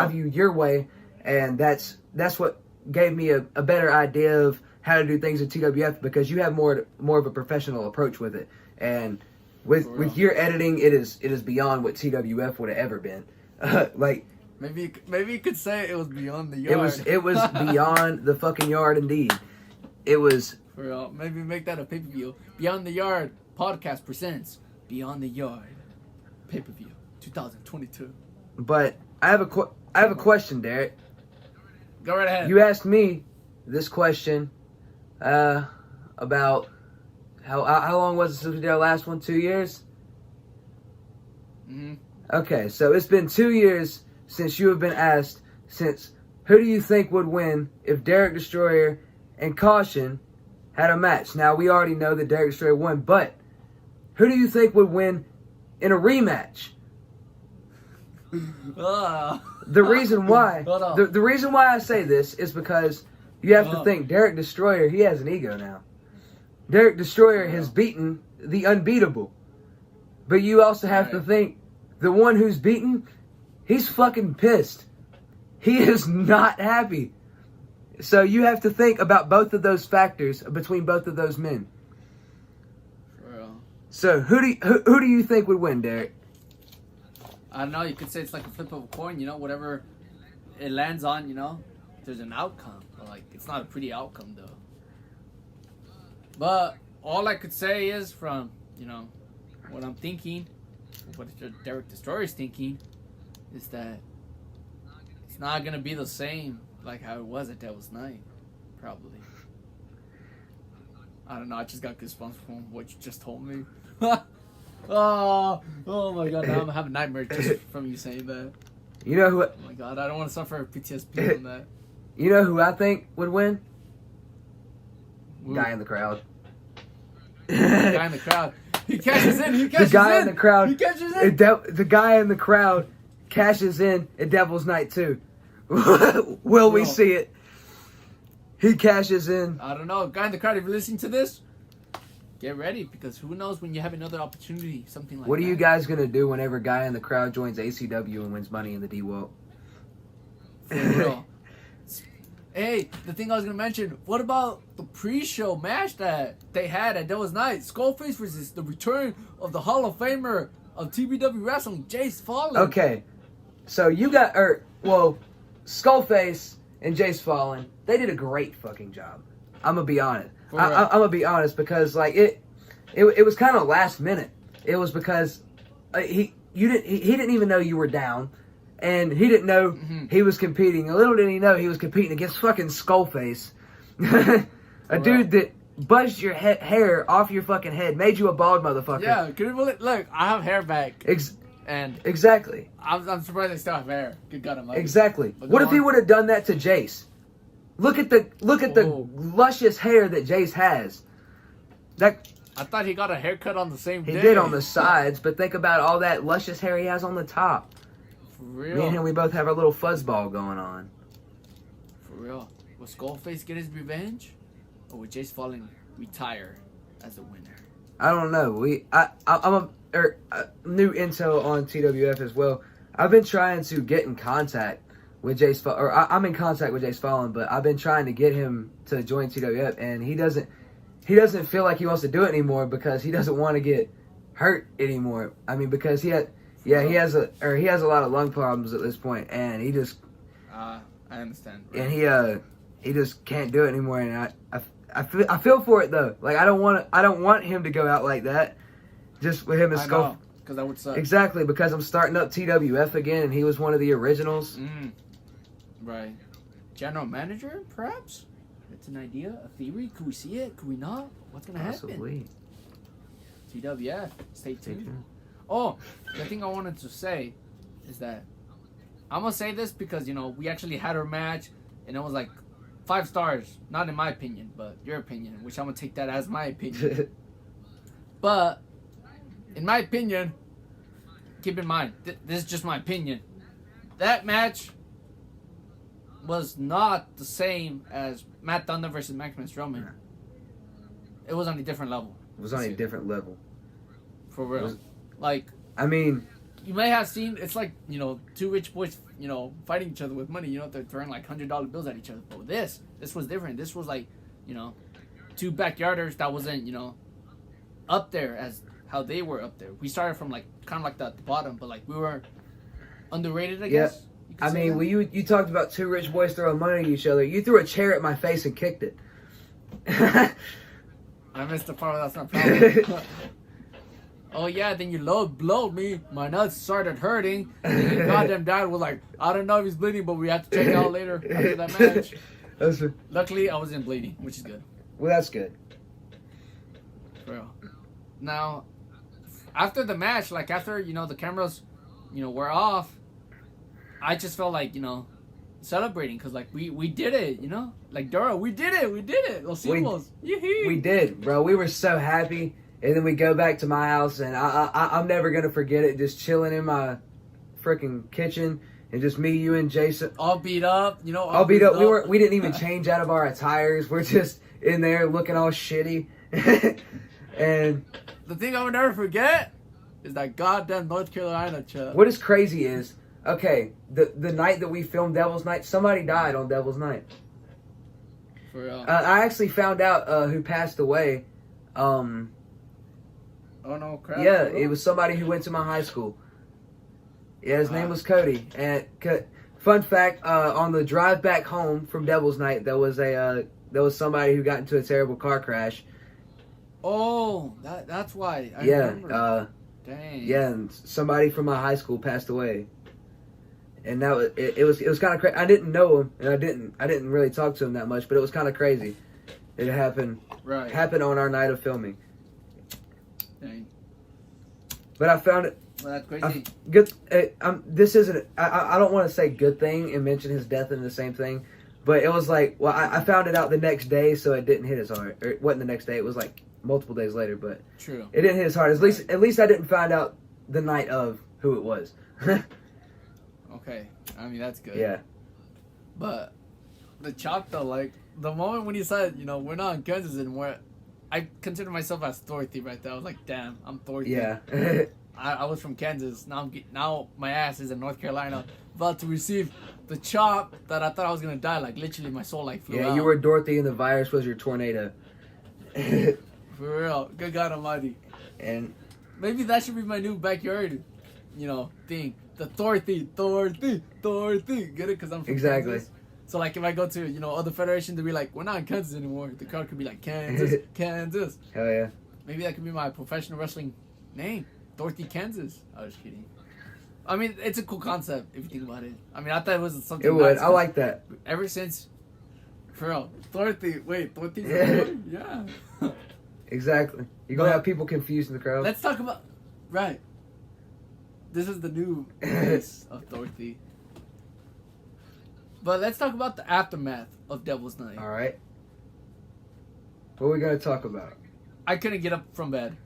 view your way, and that's what gave me a better idea of how to do things at TWF, because you have more of a professional approach with it. And with your editing, it is beyond what TWF would have ever been. Like maybe you could say it was beyond the yard. It was beyond the fucking yard, indeed. It was. For real. Maybe make that a pay-per-view. Beyond the Yard podcast presents Beyond the Yard pay-per-view 2022. But I have a question, Derek. Go right ahead. You asked me this question about how long was it since we did our last one? 2 years? Mm-hmm. Okay, so it's been 2 years since you have been asked, who do you think would win if Derrick Destroyer and Caution had a match? Now, we already know that Derrick Destroyer won, but who do you think would win in a rematch? The reason why the reason why I say this is because you have to think Derrick Destroyer, he has an ego now. Derrick Destroyer has beaten the unbeatable. But you also have to think the one who's beaten, he's fucking pissed. He is not happy. So you have to think about both of those factors between both of those men. For real. So who do you think would win, Derek? I don't know. You could say it's like a flip of a coin. You know, whatever it lands on, you know, there's an outcome. But like, it's not a pretty outcome though. But all I could say is from, you know, what I'm thinking, what Derrick Destroyer is thinking, is that it's not gonna be the same like how it was at Devil's Night, probably. I don't know. I just got goosebumps from what you just told me. oh my god! Now I'm having nightmares just from you saying that. You know who? Oh my god! I don't want to suffer PTSD from that. You know who I think would win? Ooh. Guy in the crowd. Guy in the crowd. He cashes in. He cashes in. The guy in the crowd. He cashes in. The guy in the crowd cashes in at Devil's Night too. Will we see it? He cashes in. I don't know. Guy in the crowd, if you're listening to this, get ready, because who knows when you have another opportunity, something like that. What are you guys going to do whenever Guy in the crowd joins ACW and wins money in the D-Walt? For real. Hey, the thing I was going to mention, what about the pre-show match that they had at Devil's Night? Skullface versus the return of the Hall of Famer of TWF Wrestling, Jace Fallon. Okay, so you got, Skullface and Jace Fallon, they did a great fucking job. I'm gonna be honest. I'm gonna be honest, because like it was kind of last minute. It was because he didn't even know you were down, and he didn't know he was competing. A little did he know he was competing against fucking Skullface, a dude that buzzed your hair off your fucking head, made you a bald motherfucker. Yeah, can you believe? Look, I have hair back. And exactly. I'm surprised I still have hair. Good God Almighty. Exactly. What if he would have done that to Jace? Look at the luscious hair that Jace has. I thought he got a haircut on the same day. He did on the sides, but think about all that luscious hair he has on the top. For real. Me and him, we both have our little fuzzball going on. For real. Will Skullface get his revenge, or will Jace Fallon retire as a winner? I don't know. I'm new intel on TWF as well. I've been trying to get in contact with Jace Fallon, or I'm in contact with Jace Fallon, but I've been trying to get him to join TWF, and he doesn't feel like he wants to do it anymore because he doesn't want to get hurt anymore. I mean, because he has a lot of lung problems at this point, and he just I understand. Right? And he just can't do it anymore, and I feel for it though. Like I don't want him to go out like that. Just with him and Skull. Because that would suck. Exactly, because I'm starting up TWF again, and he was one of the originals. Right. General manager, perhaps? That's an idea, a theory. Could we see it? Could we not? What's going to happen? TWF. Stay tuned. Oh, the thing I wanted to say is that I'm going to say this because, you know, we actually had our match, and it was like 5 stars. Not in my opinion, but your opinion, which I'm going to take that as my opinion. But in my opinion, keep in mind, this is just my opinion. That match was not the same as Matt Thunder versus Maximus Strowman. It was on a different level. It was on a different level. For real. Like, I mean, you may have seen, it's like, two rich boys, fighting each other with money. They're throwing like $100 bills at each other. But this was different. This was like, two backyarders that wasn't, up there as how they were up there. We started from like, kind of like the bottom, but like we were underrated, I guess. I mean, when you talked about two rich boys throwing money at each other, you threw a chair at my face and kicked it. I missed the part where that's not problem. Oh yeah, then you blowed me. My nuts started hurting. And your goddamn dad was like, I don't know if he's bleeding, but we have to check it out later after that match. Luckily, I wasn't bleeding, which is good. Well, that's good. Bro. Now, after the match, like after, the cameras, were off, I just felt like, celebrating because, like, we did it, Like, Dora, we did it. Los Himos. We did, bro. We were so happy. And then we go back to my house, and I'm never going to forget it, just chilling in my freaking kitchen, and just me, you, and Jason. All beat up, all beat up. We didn't even change out of our attires. We're just in there looking all shitty. And the thing I would never forget is that goddamn North Carolina chat. What is crazy is, okay, the night that we filmed Devil's Night, somebody died on Devil's Night. For real. I actually found out who passed away. Oh no, crap. Yeah, it was somebody who went to my high school. Yeah, his name was Cody. And fun fact, on the drive back home from Devil's Night, there was somebody who got into a terrible car crash. Oh, that's why. I remember. Dang. Yeah, and somebody from my high school passed away. And that was it was kind of crazy. I didn't know him, and I didn't really talk to him that much, but it was kind of crazy. It happened on our night of filming. Dang. But I found it. Well, that's crazy. Good. This isn't. I don't want to say good thing and mention his death in the same thing, but it was like, well, I found it out the next day, so it didn't hit as hard. Or it wasn't the next day. It was like multiple days later, but true. It didn't hit as hard. At least I didn't find out the night of who it was. Okay, I mean that's good. Yeah. But the chop though, like the moment when he said, we're not in Kansas anymore, I consider myself as Dorothy right there. I was like, damn, I'm Dorothy. Yeah. I was from Kansas. Now my ass is in North Carolina, about to receive the chop that I thought I was gonna die. Like literally, my soul like flew out. Yeah, you were Dorothy, and the virus was your tornado. For real, good God Almighty. And maybe that should be my new backyard, thing. The Dorothy. Get it? Because I'm from exactly. Kansas. So like if I go to other federations, they'll be like, we're not in Kansas anymore. The crowd could be like Kansas. Hell yeah. Maybe that could be my professional wrestling name, Dorothy, Kansas. I was kidding. I mean, it's a cool concept if you think about it. I mean, I thought it was something. It would. Nice, I like that. Ever since, for real, Dorothy. Wait, Dorothy's yeah. Exactly. You're gonna have people confused in the crowd. Let's talk about This is the new face of Dorothy. But let's talk about the aftermath of Devil's Night. All right. What are we gonna talk about? I couldn't get up from bed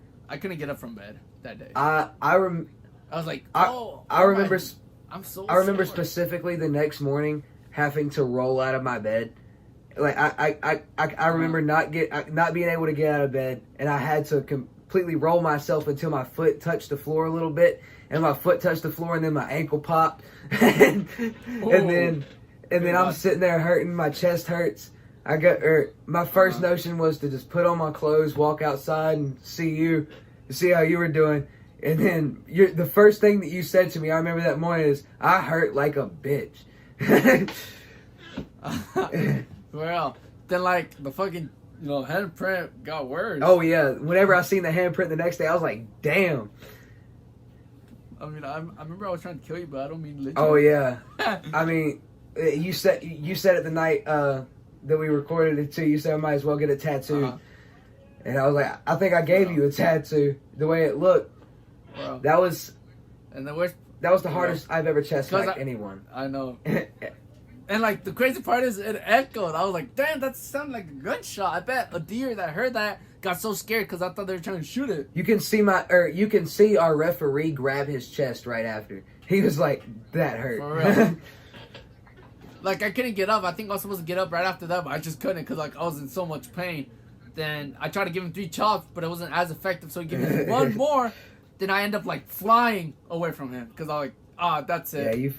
that day. I was like, I remember. I'm so. I remember sore. specifically the next morning having to roll out of my bed. Like I remember not being able to get out of bed, and I had to completely roll myself until my foot touched the floor a little bit, and my foot touched the floor, and then my ankle popped, and then I'm sitting there hurting. My chest hurts. My first notion was to just put on my clothes, walk outside, and see how you were doing. And then the first thing that you said to me, I remember that morning, is, I hurt like a bitch. Well, then like the fucking handprint got worse. Oh yeah, whenever I seen the handprint the next day, I was like, damn. I mean, I remember I was trying to kill you, but I don't mean literally. Oh yeah. I mean, you said it the night that we recorded it too. You said I might as well get a tattoo. And I was like, I think I gave you a tattoo the way it looked. Bro. That was the worst. That was the hardest I've ever chest-slacked anyone. I know. And like the crazy part is it echoed. I was like, damn, that sounded like a gunshot. I bet a deer that heard that got so scared because I thought they were trying to shoot it. You can see our referee grab his chest right after. He was like, that hurt. For real. Like I couldn't get up. I think I was supposed to get up right after that, but I just couldn't because like I was in so much pain. Then I tried to give him 3 chops, but it wasn't as effective. So he gave me 1 more. Then I end up like flying away from him because I was like, that's it. Yeah,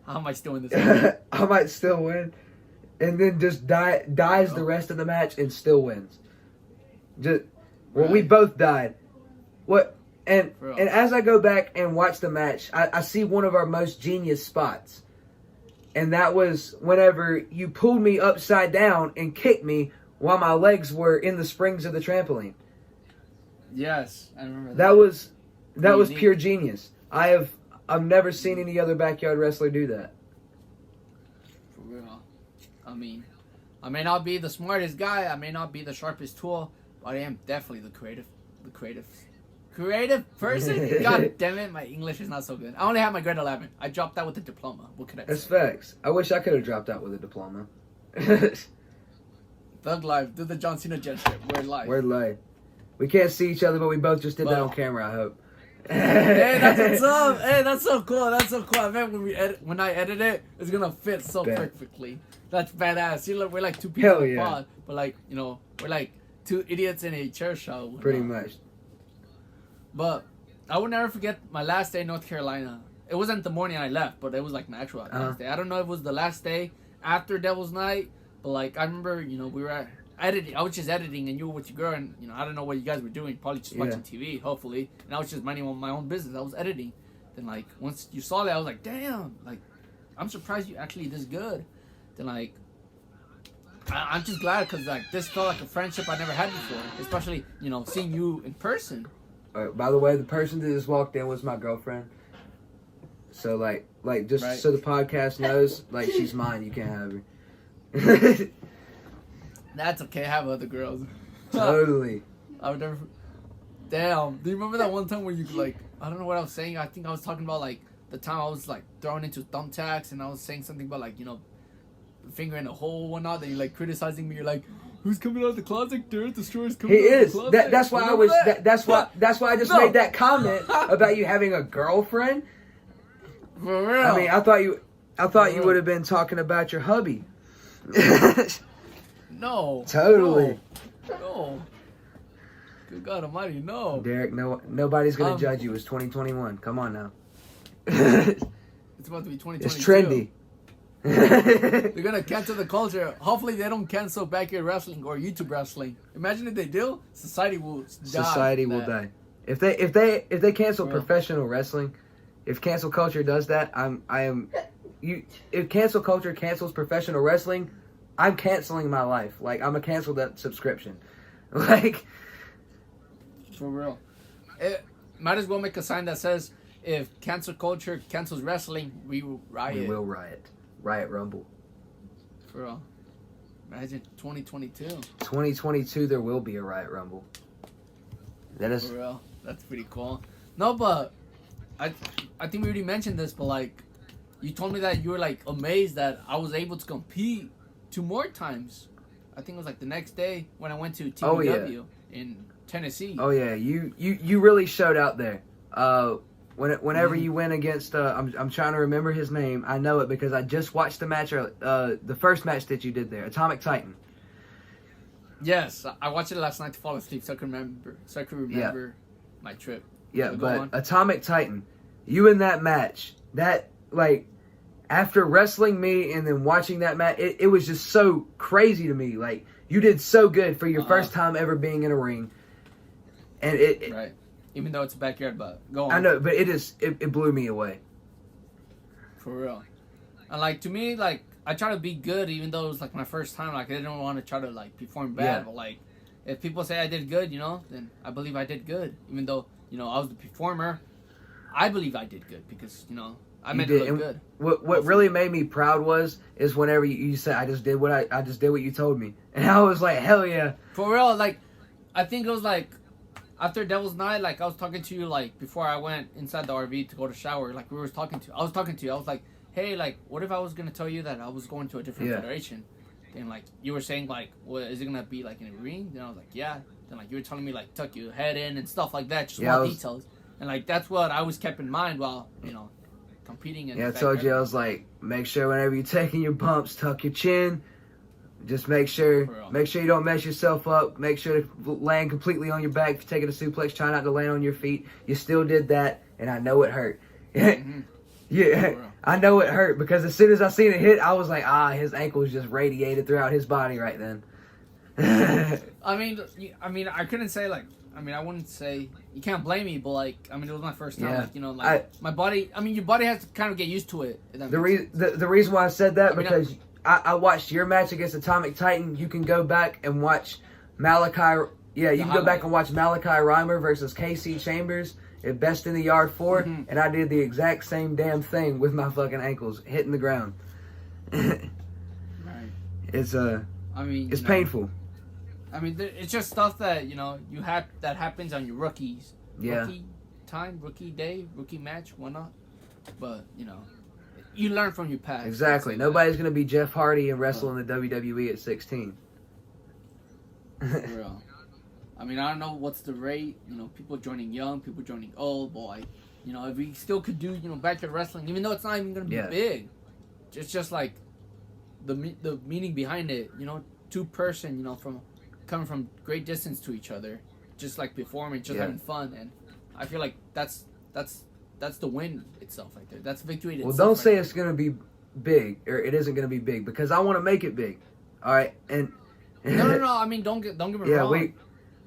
how am I still in this? I might still win, and then just dies the rest of the match and still wins. We both died. What? And as I go back and watch the match, I see one of our most genius spots, and that was whenever you pulled me upside down and kicked me while my legs were in the springs of the trampoline. Yes, I remember that. That was pure genius. I've never seen any other backyard wrestler do that. For real. I mean, I may not be the smartest guy, I may not be the sharpest tool, but I am definitely the creative person. God damn it, my English is not so good. I only have my grade 11. I dropped out with a diploma. What could I say? That's facts. I wish I could have dropped out with a diploma. Thug life. Do the John Cena gesture. Word life. Word life. We can't see each other, but we both just did that on camera, I hope. Hey, that's what's up. Hey, that's so cool. That's so cool. I bet when I edit it, it's gonna fit so perfectly. That's badass. You look, we're like 2 people in a pod, but like, you know, we're like 2 idiots in a chair show. Pretty much. But I would never forget my last day in North Carolina. It wasn't the morning I left, but it was like my actual last day. I don't know if it was the last day after Devil's Night, but like I remember, you know, we were editing. I was just editing, and you were with your girl, and you know, I don't know what you guys were doing. Probably just watching TV, hopefully. And I was just minding my own business. I was editing. Then like once you saw that, I was like, damn, like I'm surprised you actually this good. Then like I'm just glad because like this felt like a friendship I never had before, especially, you know, seeing you in person. By the way, the person that just walked in was my girlfriend. So like just so the podcast knows, like she's mine. You can't have her. That's okay. I have other girls. Totally. I would never. Damn. Do you remember that one time where you like? I don't know what I was saying. I think I was talking about like the time I was like thrown into thumbtacks, and I was saying something about like, you know, finger in a hole and whatnot. Then you're like criticizing me. You're like, who's coming out of the closet? Derrick Destroyer's coming out of the closet. He is. That's why I was. That's why I just made that comment about you having a girlfriend. For real. I mean, I thought you would have been talking about your hubby. No. Totally. No. Good God Almighty, no. Derrick, nobody's gonna judge you. It's 2021. Come on now. It's about to be 2022. It's trendy. They're gonna cancel the culture. Hopefully they don't cancel backyard wrestling or YouTube wrestling. Imagine if they do, society will die. Society will die. If they cancel professional wrestling, if cancel culture does that, if cancel culture cancels professional wrestling, I'm canceling my life. Like, I'm gonna cancel that subscription. Like, for real. It might as well make a sign that says, if cancel culture cancels wrestling, we will riot. We will riot. Riot Rumble. For real. Imagine 2022. 2022, there will be a Riot Rumble. That is... For real. That's pretty cool. No, but I think we already mentioned this, but like, you told me that you were like amazed that I was able to compete 2 more times. I think it was like the next day when I went to TWW in Tennessee. Oh yeah, you really showed out there. Whenever you went against, I'm trying to remember his name. I know it because I just watched the match, the first match that you did there, Atomic Titan. Yes, I watched it last night to fall asleep so I could remember my trip. Yeah, but Atomic Titan, you in that match, that like after wrestling me and then watching that match, it was just so crazy to me. Like, you did so good for your first time ever being in a ring, and right. Even though it's a backyard, but go on. I know, but it blew me away. For real. And like, to me, like, I try to be good even though it was like my first time. Like, I didn't want to try to like perform bad, but like, if people say I did good, you know, then I believe I did good. Even though, you know, I was the performer, I believe I did good because, you know, I made it look good. What really made me proud is whenever you said I just did what you told me, and I was like, hell yeah. For real, like, I think it was like after Devil's Night, like I was talking to you like before I went inside the RV to go to shower. Like I was talking to you. I was like, hey, like, what if I was gonna tell you that I was going to a different federation? Then like you were saying like, well, is it gonna be like in a ring? Then I was like, yeah. Then like you were telling me like tuck your head in and stuff like that, just small details. And like that's what I always kept in mind while competing. I told you I was like, make sure whenever you're taking your bumps, tuck your chin. Just make sure you don't mess yourself up. Make sure to land completely on your back. If you're taking a suplex, try not to land on your feet. You still did that, and I know it hurt. Yeah, I know it hurt because as soon as I seen it hit, I was like, his ankles just radiated throughout his body right then. I mean, I couldn't say like, I wouldn't say you can't blame me, but like, it was my first time. Like, my body. Your body has to kind of get used to it. The reason why I said that because I watched your match against Atomic Titan. You can go back and watch Malachi. Yeah, you can go back and watch Malachi Reimer versus KC Chambers at Best in the Yard 4, and I did the exact same damn thing with my fucking ankles hitting the ground. Right. It's it's painful. It's just stuff that you have that happens on your rookies. Yeah. Rookie time, rookie day, rookie match, whatnot. But you learn from your past. Exactly. Nobody's gonna be Jeff Hardy and wrestle in the WWE at 16. For real. I don't know what's the rate. People joining young, people joining old. Boy, if we still could do backyard wrestling, even though it's not even gonna be big, it's just like the meaning behind it. Two person, from coming from great distance to each other, just like performing, just having fun, and I feel like that's the win itself right there. That's victory itself. Well, don't say it's gonna be big or it isn't gonna be big because I want to make it big. All right, and no. Don't get me wrong.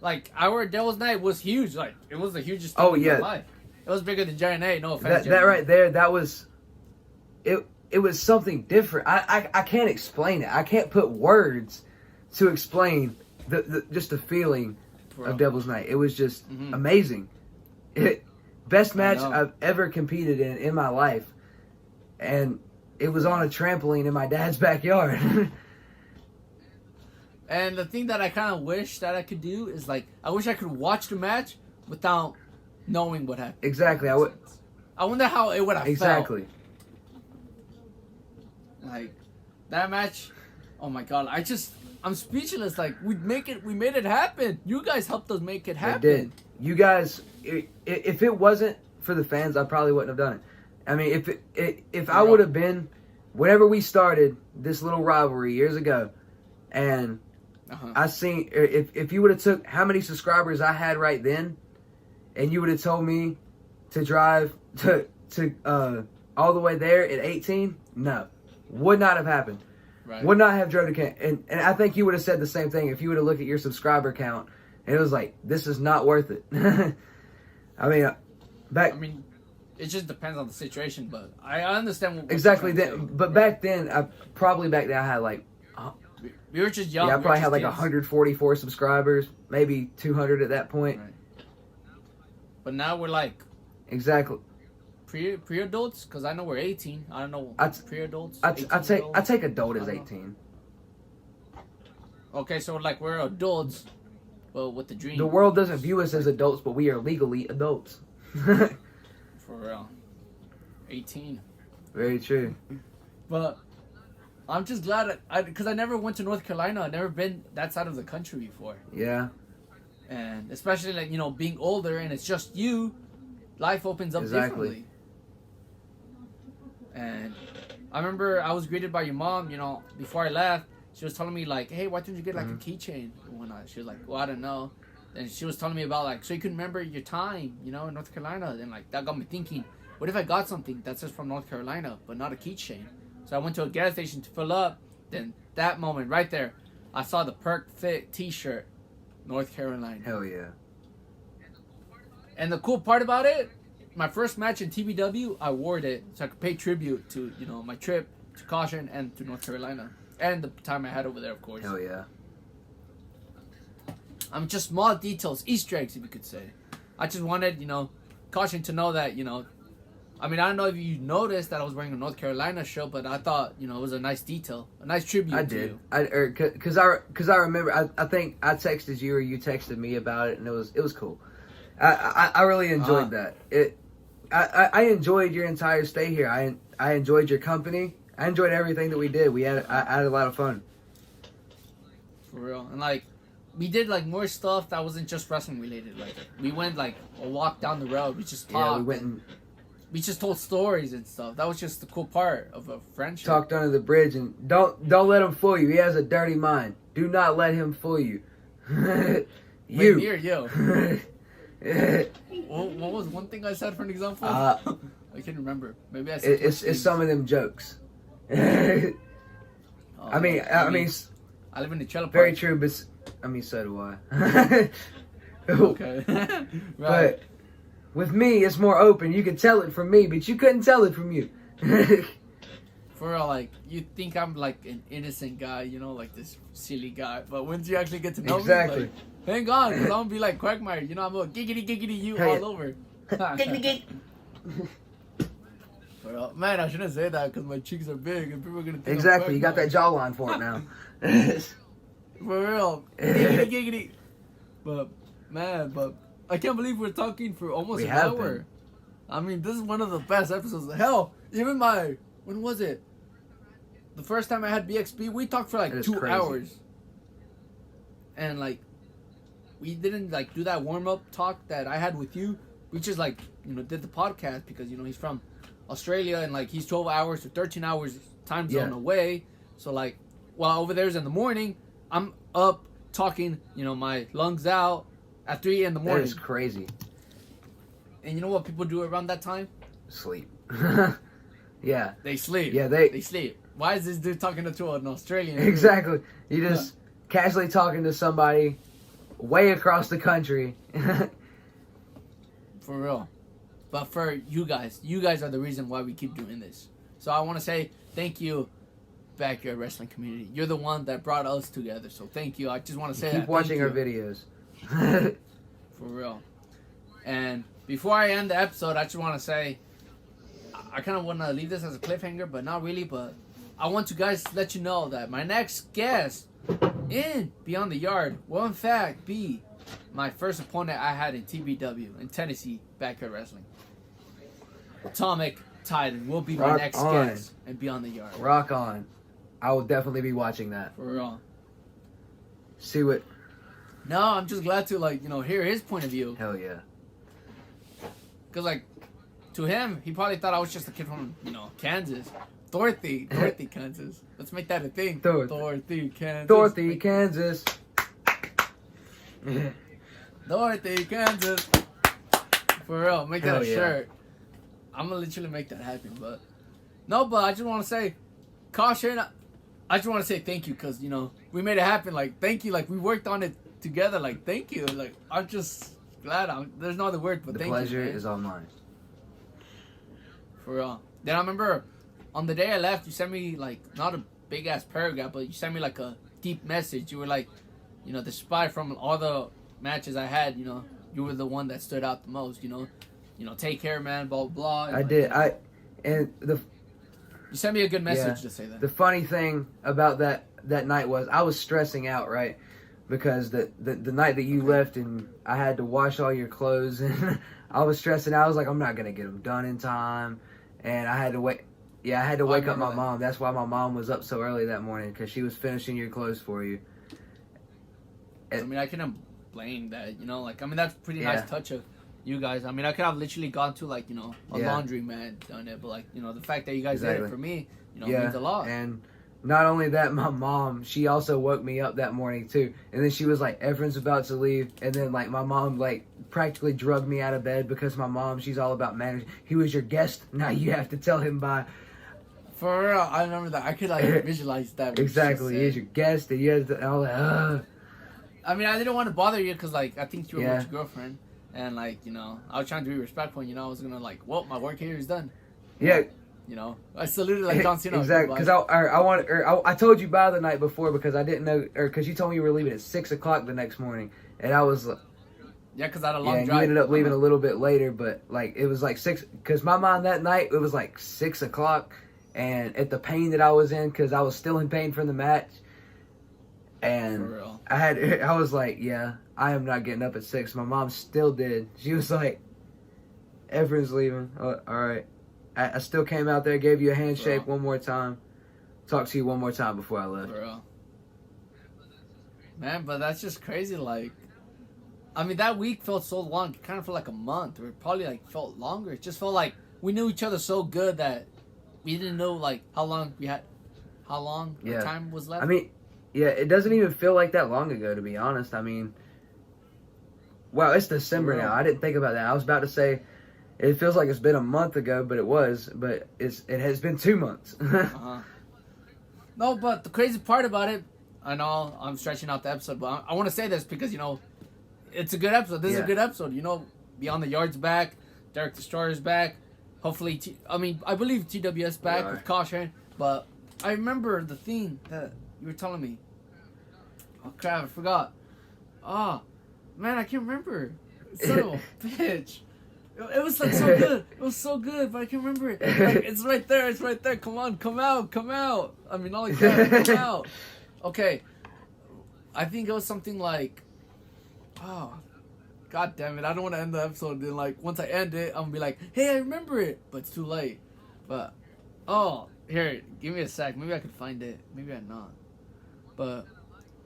Like our Devil's Night was huge. Like it was the hugest thing in my life. It was bigger than Giant A. No offense. That right there, that was it. It was something different. I can't explain it. I can't put words to explain just the feeling of Devil's Night. It was just amazing. Best match I've ever competed in my life, and it was on a trampoline in my dad's backyard. And the thing that I kind of wish that I could do is like I wish I could watch the match without knowing what happened. Exactly. I wonder how it would have felt. Exactly. Like that match. Oh my god! I'm speechless. Like we made it happen. You guys helped us make it happen. They did. You guys, if it wasn't for the fans, I probably wouldn't have done it. If I would have been, whenever we started this little rivalry years ago, and I seen if you would have took how many subscribers I had right then, and you would have told me to drive to all the way there at 18, no, would not have happened. Right. Would not have drove to and I think you would have said the same thing if you would have looked at your subscriber count and it was like, this is not worth it. it just depends on the situation, but I understand what exactly then. But back then, I had like. We were just young. Yeah, I probably had like 144 subscribers, maybe 200 at that point. Right. But now we're like exactly pre-adults because I know we're 18. I don't know pre-adults. I take adult as 18. Okay, so like we're adults, but with the dream. The world doesn't view us as adults, but we are legally adults. For real. 18. Very true. But. I'm just glad because I never went to North Carolina. I've never been that side of the country before. Yeah. And especially like being older and it's just you, life opens up differently. And I remember I was greeted by your mom. Before I left, she was telling me like, "Hey, why don't you get like a keychain?" And whatnot. She was like, "Well, I don't know." And she was telling me about like so you can remember your time, in North Carolina. And like that got me thinking, what if I got something that's just from North Carolina but not a keychain? So I went to a gas station to fill up. Then that moment right there, I saw the Perk Fit T-shirt, North Carolina. Hell yeah. And the cool part about it, my first match in TBW, I wore it so I could pay tribute to my trip to Caution and to North Carolina and the time I had over there, of course. Hell yeah. Just small details, Easter eggs, if you could say. I just wanted Caution to know that I don't know if you noticed that I was wearing a North Carolina shirt, but I thought, it was a nice detail, a nice tribute I to did. you. Because I remember, I think I texted you or you texted me about it, and it was cool. I really enjoyed that. I enjoyed your entire stay here. I enjoyed your company. I enjoyed everything that we did. I had a lot of fun. For real. And like, we did like more stuff that wasn't just wrestling related. Like, we went like a walk down the road. We just talked. Yeah, we went and we just told stories and stuff. That was just the cool part of a friendship. talked under the bridge, and don't let him fool you. He has a dirty mind. Do not let him fool you. Wait, me or you? What was one thing I said for an example? I can't remember. Maybe I said it's some of them jokes. I mean, I live in the trailer park. very true, but I mean, so do I. Okay. Right. But with me, it's more open. You can tell it from me, but you couldn't tell it from you. For real, like, you think I'm like an innocent guy, you know, like this silly guy. But once you actually get to know me, like, hang on, because I'm going to be like Quagmire. You know, I'm going to giggity you all over. Giggity. Well, man, I shouldn't say that because my cheeks are big and people are going to think Exactly, you got that jawline for it now. For real. Giggity. But, man, I can't believe we're talking for almost an hour. Been. I mean, this is one of the best episodes. Hell, even when was it? The first time I had BXB, we talked for like 2 hours. And like, we didn't like do that warm-up talk that I had with you. We just like, you know, did the podcast because, you know, he's from Australia and like he's 12 hours to 13 hours time zone away. So like, while over there's in the morning, I'm up talking, you know, my lungs out at 3 in the morning. That is crazy. And you know what people do around that time? Sleep. Yeah. They sleep. Yeah, they sleep. Why is this dude talking to an Australian dude? Exactly. You just casually talking to somebody way across the country. For real. But for you guys are the reason why we keep doing this. So I want to say thank you, Backyard Wrestling community. You're the one that brought us together. So thank you. I just want to say keep watching our videos. For real. And before I end the episode, I just want to say, I kind of want to leave this as a cliffhanger, but not really. But I want to guys let you know that my next guest in Beyond the Yard will in fact be my first opponent I had in TBW in Tennessee Backyard Wrestling. Atomic Titan will be my next guest in Beyond the Yard. Rock on. I will definitely be watching that. For real. See what... No, I'm just glad to, like, you know, hear his point of view. Hell yeah. Because, like, to him, he probably thought I was just a kid from, you know, Kansas. Dorothy, Kansas. Let's make that a thing. Dorothy, Kansas. Dorothy, Kansas. Dorothy, Kansas. For real, make that a shirt. I'm going to literally make that happen, but... No, but I just want to say, caution, I just want to say thank you, because, you know, we made it happen. Like, thank you. Like, we worked on it together. Like, thank you. Like, I'm just glad. There's no other word, but thank you. The pleasure is all mine. For real. Then I remember on the day I left, you sent me, like, not a big-ass paragraph, but you sent me, like, a deep message. You were like, you know, despite from all the matches I had, you know, you were the one that stood out the most, you know. You know, take care, man, blah, blah, blah. I did. You sent me a good message to say that. The funny thing about that night was I was stressing out, right? Because the night that you left and I had to wash all your clothes and I was stressing out. I was like, I'm not going to get them done in time. And I had to wait. Yeah, I had to wake up my mom. That's why my mom was up so early that morning, because she was finishing your clothes for you. I mean, I couldn't blame that, you know? Like, I mean, that's pretty nice touch of you guys. I mean, I could have literally gone to, like, you know, a laundromat done it. But, like, you know, the fact that you guys did it for me, you know, means a lot. And not only that, my mom, she also woke me up that morning, too. And then she was like, Efren's about to leave. And then, like, my mom, like, practically drugged me out of bed because my mom, she's all about manners. He was your guest. Now you have to tell him bye. For real, I remember that. I could, like, visualize that. Exactly. He's your guest. And you have to, I was like, I mean, I didn't want to bother you because, like, I think you were with your girlfriend. And, like, you know, I was trying to be respectful. And, you know, I was going to, like, well, my work here is done. Yeah. You know, I saluted like John Cena. Exactly, because I told you bye the night before because I didn't know, or because you told me you were leaving at 6 o'clock the next morning, and I was because I had a long drive. You ended up leaving a little bit later, but like it was like 6, because my mind that night it was like 6 o'clock, and at the pain that I was in because I was still in pain from the match, and for real. I was like, yeah, I am not getting up at 6. My mom still did. She was like, Everyone's leaving. Oh, all right. I still came out there, gave you a handshake one more time. Talked to you one more time before I left. Bro. Man, but that's just crazy. Like, I mean, that week felt so long. It kind of felt like a month, or it probably like felt longer. It just felt like we knew each other so good that we didn't know like how long the time was left. I mean, yeah, it doesn't even feel like that long ago, to be honest. I mean, wow, it's December now. I didn't think about that. I was about to say it feels like it's been a month ago, but it has been 2 months. No, but the crazy part about it, I know I'm stretching out the episode, but I want to say this because, you know, it's a good episode. This is a good episode. You know, Beyond the Yard's back. Derrick Destroyer's back. Hopefully, I believe TWS back with Caution. But I remember the thing that you were telling me. Oh, crap, I forgot. Oh, man, I can't remember. Son of a bitch. It was like so good. It was so good, but I can't remember it. Like, it's right there. It's right there. Come on, come out, come out. I mean, not like that. Come out. Okay. I think it was something like, oh, God damn it. I don't want to end the episode. Then, like, once I end it, I'm going to be like, hey, I remember it. But it's too late. But, oh, here, give me a sec. Maybe I could find it. Maybe I'm not. But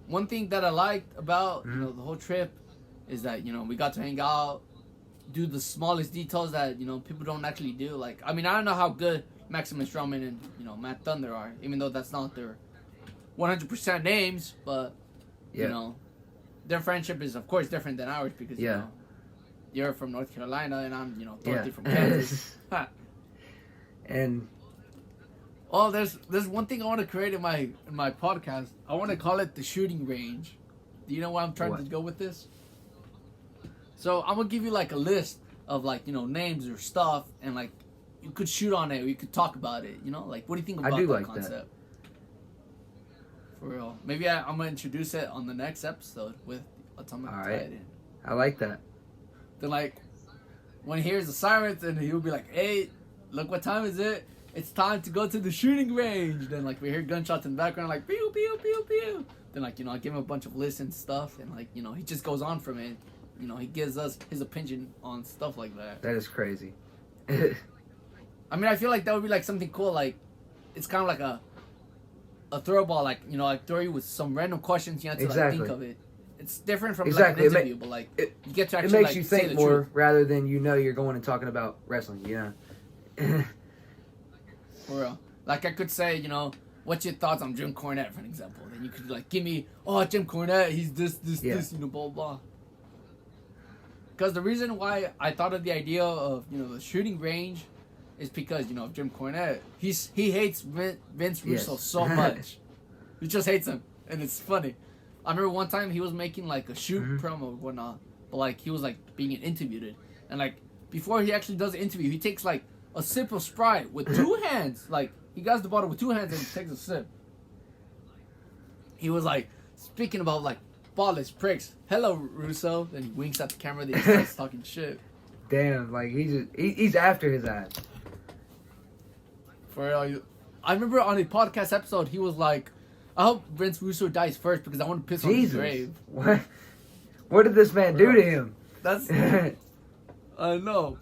one thing that I liked about, you know, the whole trip is that, you know, we got to hang out, do the smallest details that, you know, people don't actually do. Like, I mean, I don't know how good Maximus Roman and, you know, Matt Thunder are, even though that's not their 100% names, but, you know, their friendship is, of course, different than ours because, you know, you're from North Carolina and I'm, you know, Dorothy from Kansas. And oh, there's one thing I want to create in my podcast. I want to call it the shooting range. Do you know where I'm trying to go with this? So I'm gonna give you like a list of like, you know, names or stuff, and like you could shoot on it or you could talk about it. You know, like what do you think about that concept? For real. Maybe I'm gonna introduce it on the next episode with Atomic Titan. I like that. Then like when he hears the sirens and he'll be like, "Hey, look what time is it? It's time to go to the shooting range." Then like we hear gunshots in the background, like pew pew pew pew. Then like, you know, I give him a bunch of lists and stuff, and like, you know, he just goes on from it. You know, he gives us his opinion on stuff like that. That is crazy. I mean, I feel like that would be like something cool. Like, it's kind of like a throwball. Like, you know, like throw you with some random questions. You have to like think of it. It's different from like an interview, but like you get to actually. It makes like, you think more rather than you're going and talking about wrestling. Yeah. For real. Like I could say, you know, what's your thoughts on Jim Cornette, for an example? Then you could like give me, oh, Jim Cornette, he's this, you know, blah blah. Because the reason why I thought of the idea of, you know, the shooting range is because, you know, Jim Cornette, he hates Vince Russo so much. He just hates him, and it's funny. I remember one time he was making like a shoot promo or whatnot, but like he was like being interviewed, and like before he actually does the interview, he takes like a sip of Sprite with 2 hands. Like he grabs the bottle with 2 hands and takes a sip. He was like speaking about like ballless pricks. Hello, Russo. Then he winks at the camera. Then he starts talking shit. Damn, like he's after his ass. For real, I remember on a podcast episode, he was like, "I hope Vince Russo dies first because I want to piss on his grave." What did this man do to him? That's I know.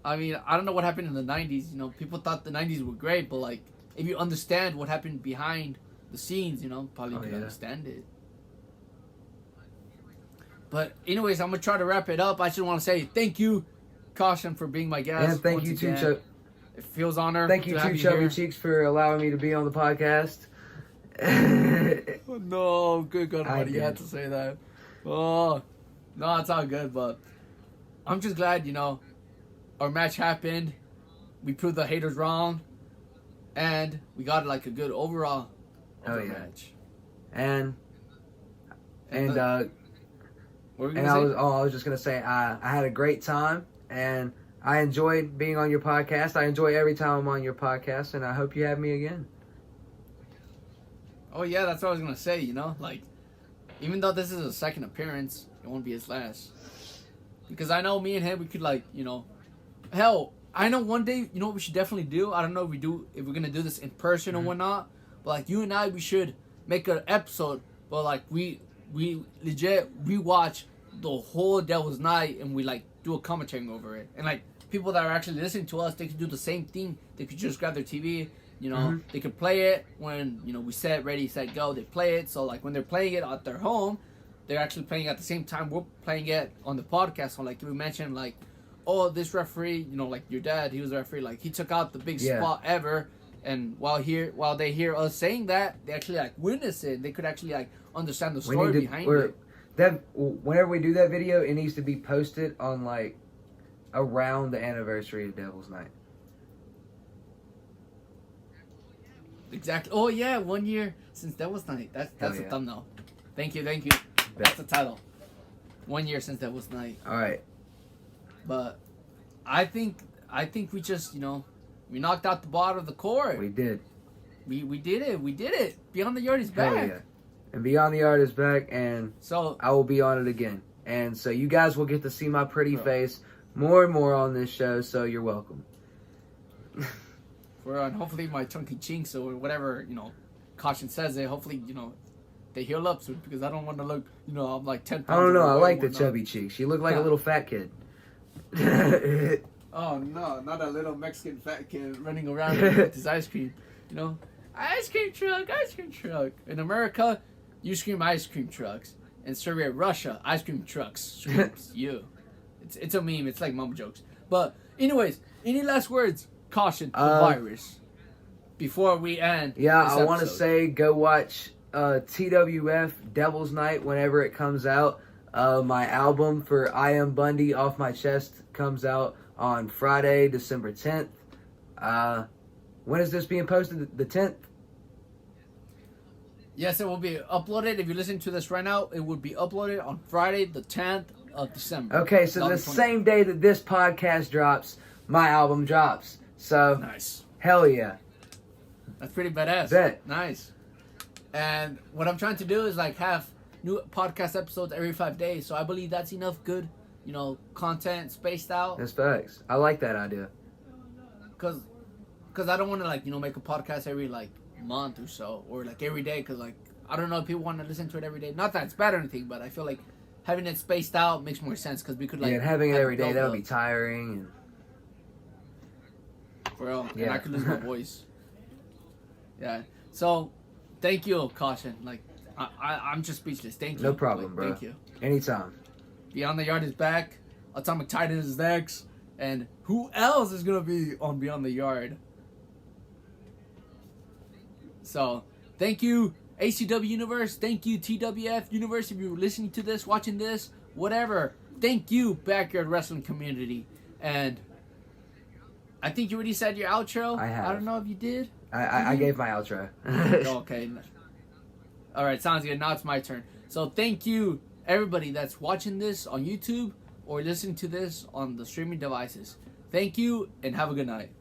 I mean, I don't know what happened in the 90s. You know, people thought the 90s were great, but like, if you understand what happened behind the scenes, you know, probably you can understand it. But anyways, I'm gonna try to wrap it up. I just want to say thank you, Caution, for being my guest. And thank you too, Chuck. It feels honored. Thank you too, Chubby Cheeks, for allowing me to be on the podcast. Oh, no, good God, buddy, you had to say that. Oh, no, it's all good, but I'm just glad, you know, our match happened. We proved the haters wrong, and we got like a good overall match. And I was just gonna say I had a great time, and I enjoyed being on your podcast. I enjoy every time I'm on your podcast, and I hope you have me again. Oh yeah, that's what I was gonna say. You know, like even though this is a second appearance, it won't be his last. Because I know me and him, we could like, you know, hell, I know one day, you know what we should definitely do? I don't know if we're gonna do this in person or whatnot, but like you and I, we should make an episode, but like we legit rewatch the whole Devil's Night and we like do a commentary over it. And like people that are actually listening to us, they could do the same thing. They could just grab their TV, you know, they could play it when, you know, we set, ready, set, go, they play it. So, like, when they're playing it at their home, they're actually playing at the same time we're playing it on the podcast. So, like, if we mentioned, like, oh, this referee, you know, like your dad, he was a referee, like, he took out the big spot ever. And while they hear us saying that, they actually, like, witness it. They could actually, like, understand the story behind it. Whenever we do that video, it needs to be posted on, like, around the anniversary of Devil's Night. Exactly. Oh, yeah, 1 year since Devil's Night. That's a thumbnail. Thank you. That's the title. 1 year since Devil's Night. All right. But I think we just, you know, we knocked out the bottom of the court. We did. We did it. Beyond the Yard is back. Hell yeah. And Beyond the Yard is back, and so I will be on it again. And so you guys will get to see my pretty face more and more on this show, so you're welcome. We're on hopefully my chunky chinks or whatever, you know, Caution says it. Hopefully, you know, they heal up soon because I don't want to look, you know, I'm like 10 pounds. I don't know. I like the chubby cheeks. You look like a little fat kid. Oh, no, not a little Mexican fat kid running around with his ice cream. You know, ice cream truck. In America, you scream ice cream trucks. In Syria, Russia, ice cream trucks screams you. It's a meme. It's like mom jokes. But anyways, any last words? Caution, the virus. Before we end. Yeah, I want to say go watch TWF Devil's Night whenever it comes out. My album for IAmBundy Off My Chest comes out on Friday, December 10th. When is this being posted? The 10th? Yes, it will be uploaded. If you listen to this right now, it would be uploaded on Friday, the 10th of December. Okay, so the same day that this podcast drops, my album drops. So, nice. Hell yeah. That's pretty badass. Bet. Nice. And what I'm trying to do is like have new podcast episodes every 5 days. So I believe that's enough good, you know, content spaced out. That's facts. I like that idea. Because I don't want to like, you know, make a podcast every like month or so or like every day because like I don't know if people want to listen to it every day. Not that it's bad or anything, but I feel like having it spaced out makes more sense because we could like and having it every day that would be tiring and for real. Yeah. And I could lose my voice. Yeah. So thank you, Caution. Like I'm just speechless. Thank you. No problem, like, bro. Thank you. Anytime. Beyond the Yard is back. Atomic Titan is next. And who else is gonna be on Beyond the Yard? So, thank you, ACW Universe. Thank you, TWF Universe. If you're listening to this, watching this, whatever. Thank you, Backyard Wrestling community. And I think you already said your outro. I have. I don't know if you did. I gave my outro. Okay. All right, sounds good. Now it's my turn. So, thank you, everybody that's watching this on YouTube or listening to this on the streaming devices. Thank you, and have a good night.